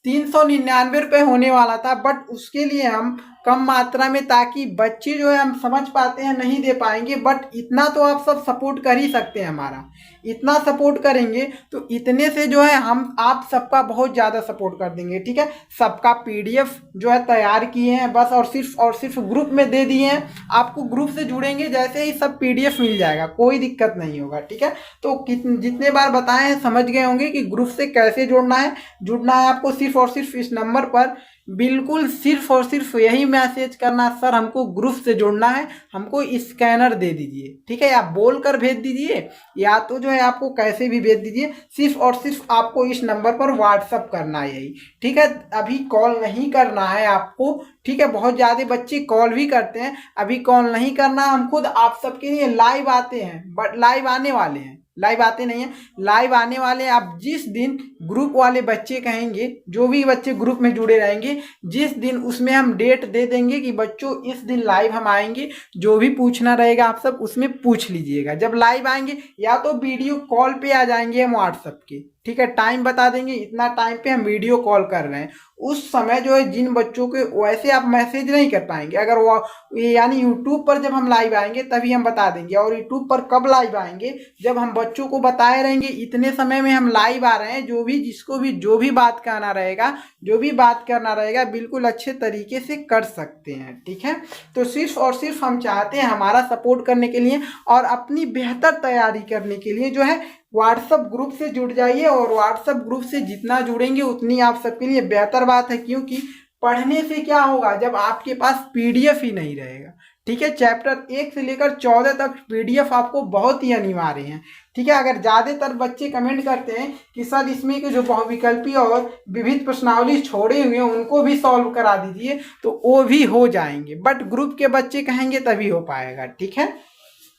399 रुपये होने वाला था, बट उसके लिए हम कम मात्रा में, ताकि बच्चे जो है हम समझ पाते हैं नहीं दे पाएंगे, बट इतना तो आप सब सपोर्ट कर ही सकते हैं हमारा। इतना सपोर्ट करेंगे तो इतने से जो है हम आप सबका बहुत ज़्यादा सपोर्ट कर देंगे। ठीक है, सबका पीडीएफ जो है तैयार किए हैं बस, और सिर्फ ग्रुप में दे दिए हैं। आपको ग्रुप से जुड़ेंगे जैसे ही सब पीडीएफ मिल जाएगा, कोई दिक्कत नहीं होगा। ठीक है, तो जितने बार बताए हैं समझ गए होंगे कि ग्रुप से कैसे जुड़ना है। जुड़ना है आपको सिर्फ और सिर्फ इस नंबर पर, बिल्कुल सिर्फ और सिर्फ यही मैसेज करना, सर हमको ग्रुप से जुड़ना है, हमको स्कैनर दे दीजिए। ठीक है, या बोल कर भेज दीजिए, या तो जो है आपको कैसे भी भेज दीजिए, सिर्फ और सिर्फ आपको इस नंबर पर व्हाट्सअप करना है यही। ठीक है, अभी कॉल नहीं करना है आपको। ठीक है, बहुत ज़्यादा बच्चे कॉल भी करते हैं, अभी कॉल नहीं करना। हम खुद आप सबके लिए लाइव आते हैं, बट लाइव आने वाले हैं, लाइव आते नहीं है, लाइव आने वाले। आप जिस दिन ग्रुप वाले बच्चे कहेंगे, जो भी बच्चे ग्रुप में जुड़े रहेंगे, जिस दिन उसमें हम डेट दे देंगे कि बच्चों इस दिन लाइव हम आएंगे, जो भी पूछना रहेगा आप सब उसमें पूछ लीजिएगा। जब लाइव आएंगे या तो वीडियो कॉल पे आ जाएंगे हम व्हाट्सएप के। ठीक है, टाइम बता देंगे इतना टाइम पे हम वीडियो कॉल कर रहे हैं, उस समय जो है जिन बच्चों के वैसे आप मैसेज नहीं कर पाएंगे, अगर वो यानी यूट्यूब पर जब हम लाइव आएंगे तभी हम बता देंगे। और यूट्यूब पर कब लाइव आएंगे? जब हम बच्चों को बताए रहेंगे इतने समय में हम लाइव आ रहे हैं, जो भी जिसको भी जो भी बात करना रहेगा, जो भी बात करना रहेगा बिल्कुल अच्छे तरीके से कर सकते हैं। ठीक है, तो सिर्फ और सिर्फ हम चाहते हैं हमारा सपोर्ट करने के लिए और अपनी बेहतर तैयारी करने के लिए जो है व्हाट्सएप ग्रुप से जुड़ जाइए। और व्हाट्सएप ग्रुप से जितना जुड़ेंगे उतनी आप सबके लिए बेहतर बात है, क्योंकि पढ़ने से क्या होगा जब आपके पास पीडीएफ ही नहीं रहेगा। ठीक है, चैप्टर 1 से लेकर 14 तक पीडीएफ आपको बहुत ही अनिवार्य है। ठीक है, अगर ज़्यादातर बच्चे कमेंट करते हैं कि सर इसमें के जो बहुविकल्पी और विविध प्रश्नावली छोड़े हुए हैं उनको भी सॉल्व करा दीजिए, तो वो भी हो जाएंगे, बट ग्रुप के बच्चे कहेंगे तभी हो पाएगा। ठीक है,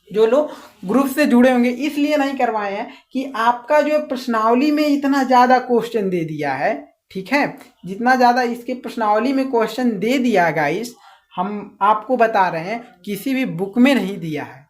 जो लोग ग्रुप से जुड़े होंगे, इसलिए नहीं करवाए हैं कि आपका जो प्रश्नावली में इतना ज़्यादा क्वेश्चन दे दिया है। ठीक है, जितना ज़्यादा इसके प्रश्नावली में क्वेश्चन दे दिया गाइस, हम आपको बता रहे हैं किसी भी बुक में नहीं दिया है,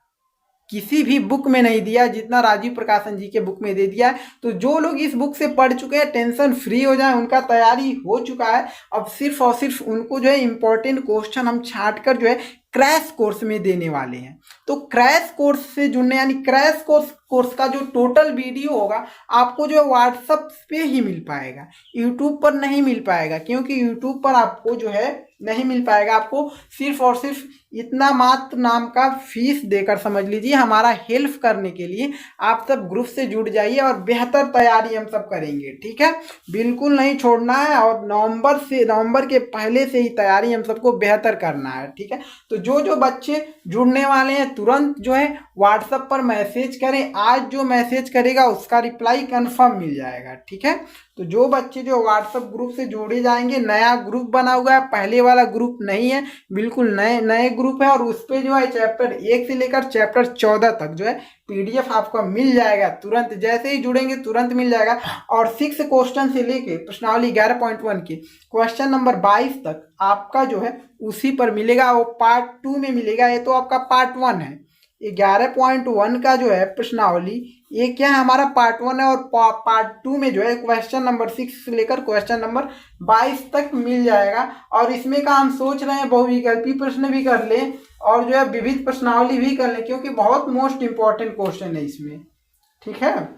किसी भी बुक में नहीं दिया, जितना राजीव प्रकाशन जी के बुक में दे दिया है। तो जो लोग इस बुक से पढ़ चुके हैं टेंशन फ्री हो जाए, उनका तैयारी हो चुका है। अब सिर्फ और सिर्फ उनको जो है इंपॉर्टेंट क्वेश्चन हम छांट कर जो है क्रैश कोर्स में देने वाले हैं। तो क्रैश कोर्स से जुड़ने यानी क्रैश कोर्स का जो टोटल वीडियो होगा आपको जो है व्हाट्सएप पे ही मिल पाएगा, यूट्यूब पर नहीं मिल पाएगा, क्योंकि यूट्यूब पर आपको जो है नहीं मिल पाएगा। आपको सिर्फ और सिर्फ इतना मात्र नाम का फीस देकर, समझ लीजिए हमारा हेल्प करने के लिए आप सब ग्रुप से जुड़ जाइए और बेहतर तैयारी हम सब करेंगे। ठीक है, बिल्कुल नहीं छोड़ना है, और नवंबर के पहले से ही तैयारी हम सबको बेहतर करना है। ठीक है, तो जो बच्चे जुड़ने वाले हैं तुरंत जो है व्हाट्सएप पर मैसेज करें। आज जो मैसेज करेगा उसका रिप्लाई कंफर्म मिल जाएगा। ठीक है, तो जो बच्चे जो व्हाट्सएप ग्रुप से जोड़े जाएंगे, नया ग्रुप बना हुआ है, पहले वाला ग्रुप नहीं है, बिल्कुल नए ग्रुप है, और उस पर जो है चैप्टर 1 से लेकर चैप्टर 14 तक जो है पीडीएफ आपका मिल जाएगा तुरंत। जैसे ही जुड़ेंगे तुरंत मिल जाएगा। और 6 क्वेश्चन से लेके प्रश्नावली 11.1 के क्वेश्चन नंबर 22 तक आपका जो है उसी पर मिलेगा, वो पार्ट 2 में मिलेगा। ये तो आपका पार्ट 1 है। 11.1 का जो है प्रश्नावली ये क्या है, हमारा पार्ट 1 है, और पार्ट 2 में जो है क्वेश्चन नंबर 6 से लेकर क्वेश्चन नंबर 22 तक मिल जाएगा। और इसमें का हम सोच रहे हैं बहुविकल्पी प्रश्न भी कर लें और जो है विविध प्रश्नावली भी कर लें, क्योंकि बहुत मोस्ट इंपॉर्टेंट क्वेश्चन है इसमें। ठीक है,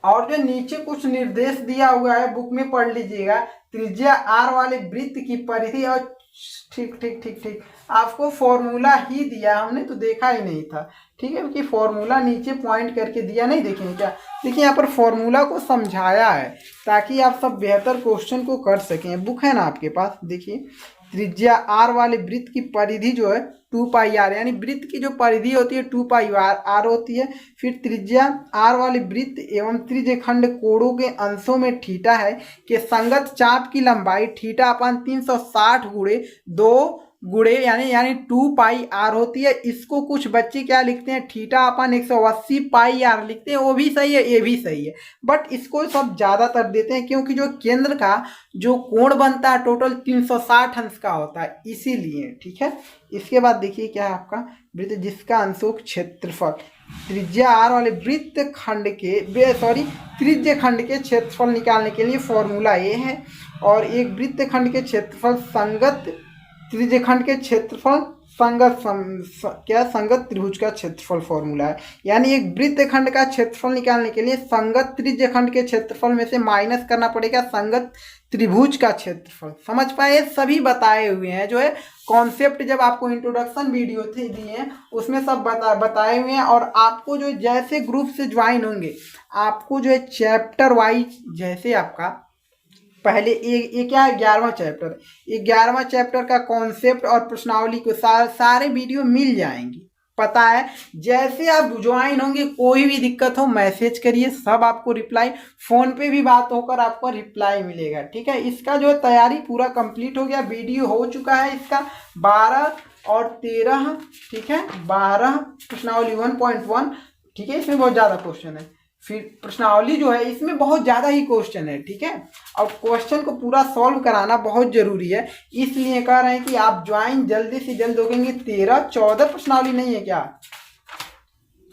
और जो नीचे कुछ निर्देश दिया हुआ है बुक में पढ़ लीजिएगा। त्रिज्या r वाले वृत्त की परिधि और ठीक आपको फॉर्मूला ही दिया, हमने तो देखा ही नहीं था। ठीक है, क्योंकि फॉर्मूला नीचे पॉइंट करके दिया, नहीं देखेंगे क्या? देखिए यहाँ पर फॉर्मूला को समझाया है ताकि आप सब बेहतर क्वेश्चन को कर सकें। बुक है ना आपके पास, देखिए त्रिज्या r वाले वृत्त की परिधि जो है 2πr, यानी वृत्त की जो परिधि होती है 2πr होती है। फिर त्रिज्या r वाले वृत्त एवं त्रिज्यखंड कोणों के अंशों में थीटा है कि संगत चाप की लंबाई थीटा/360 गुणे 2 गुड़े यानी 2 पाई r होती है। इसको कुछ बच्चे क्या लिखते हैं, थीटा अपन 180 पाई r लिखते हैं, वो भी सही है, ये भी सही है, बट इसको सब ज्यादातर देते हैं क्योंकि जो केंद्र का जो कोण बनता है टोटल 360 अंश का होता है, इसीलिए। ठीक है, इसके बाद देखिए क्या है आपका वृत्त जिसका अंशों क्षेत्रफल, त्रिज्या r वाले वृत्त खंड के त्रिज्य खंड के क्षेत्रफल निकालने के लिए फॉर्मूला ये है। और एक वृत्त खंड के क्षेत्रफल संगत त्रिज्य खंड के क्षेत्रफल संगत त्रिभुज का क्षेत्रफल फॉर्मूला है। यानी एक वृत्त खंड का क्षेत्रफल निकालने के लिए संगत त्रिज्य खंड के क्षेत्रफल में से माइनस करना पड़ेगा संगत त्रिभुज का क्षेत्रफल। समझ पाए, सभी बताए हुए हैं, जो है कॉन्सेप्ट जब आपको इंट्रोडक्शन वीडियो थे दिए हैं उसमें सब बताए हुए हैं। और आपको जो जैसे ग्रुप से ज्वाइन होंगे आपको जो है चैप्टर वाइज, जैसे आपका पहले ये क्या है 11वां चैप्टर, 11वां चैप्टर का कॉन्सेप्ट और प्रश्नावली को सारे वीडियो मिल जाएंगे, पता है। जैसे आप ज्वाइन होंगे कोई भी दिक्कत हो मैसेज करिए, सब आपको रिप्लाई, फोन पे भी बात होकर आपको रिप्लाई मिलेगा। ठीक है, इसका जो तैयारी पूरा कंप्लीट हो गया, वीडियो हो चुका है इसका 12 और 13। ठीक है, 12 प्रश्नावली 1.1। ठीक है, इसमें बहुत ज़्यादा क्वेश्चन है, फिर प्रश्नावली जो है इसमें बहुत ज़्यादा ही क्वेश्चन है। ठीक है, और क्वेश्चन को पूरा सॉल्व कराना बहुत ज़रूरी है, इसलिए कह रहे हैं कि आप ज्वाइन जल्दी से जल्द होंगे। 13-14 प्रश्नावली नहीं है क्या,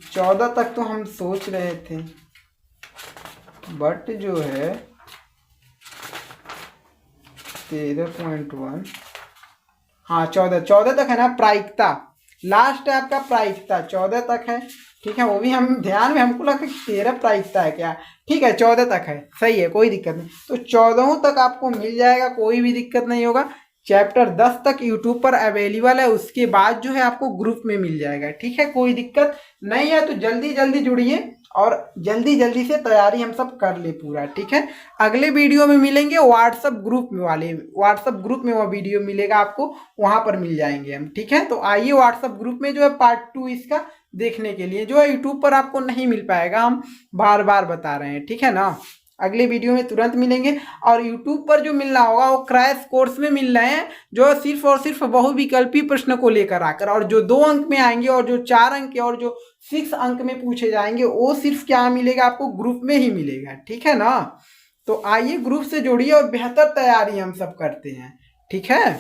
14 तक तो हम सोच रहे थे, बट जो है 13.1, हाँ 14 तक है ना, प्रायिकता लास्ट है आपका, प्रायिकता 14 तक है। ठीक है, वो भी हम ध्यान में, हमको लगा कि 13 प्रायिकता है क्या। ठीक है, 14 तक है, सही है, कोई दिक्कत नहीं। तो 14 तक आपको मिल जाएगा, कोई भी दिक्कत नहीं होगा। चैप्टर 10 तक यूट्यूब पर अवेलेबल है, उसके बाद जो है आपको ग्रुप में मिल जाएगा। ठीक है, कोई दिक्कत नहीं है, तो जल्दी जल्दी जुड़िए और जल्दी जल्दी से तैयारी हम सब कर ले पूरा। ठीक है, अगले वीडियो में मिलेंगे व्हाट्सएप ग्रुप में वो वीडियो मिलेगा आपको, वहां पर मिल जाएंगे हम। ठीक है, तो आइए व्हाट्सएप ग्रुप में जो है पार्ट 2 इसका देखने के लिए, जो है यूट्यूब पर आपको नहीं मिल पाएगा, हम बार बार बता रहे हैं। ठीक है ना, अगले वीडियो में तुरंत मिलेंगे। और यूट्यूब पर जो मिलना होगा वो क्रैश कोर्स में मिल रहे हैं, जो सिर्फ और सिर्फ बहुविकल्पी प्रश्न को लेकर आकर, और जो 2 अंक में आएंगे और जो 4 अंक के और जो 6 अंक में पूछे जाएंगे वो सिर्फ क्या मिलेगा आपको, ग्रुप में ही मिलेगा। ठीक है ना, तो आइए ग्रुप से जोड़िए और बेहतर तैयारी हम सब करते हैं। ठीक है।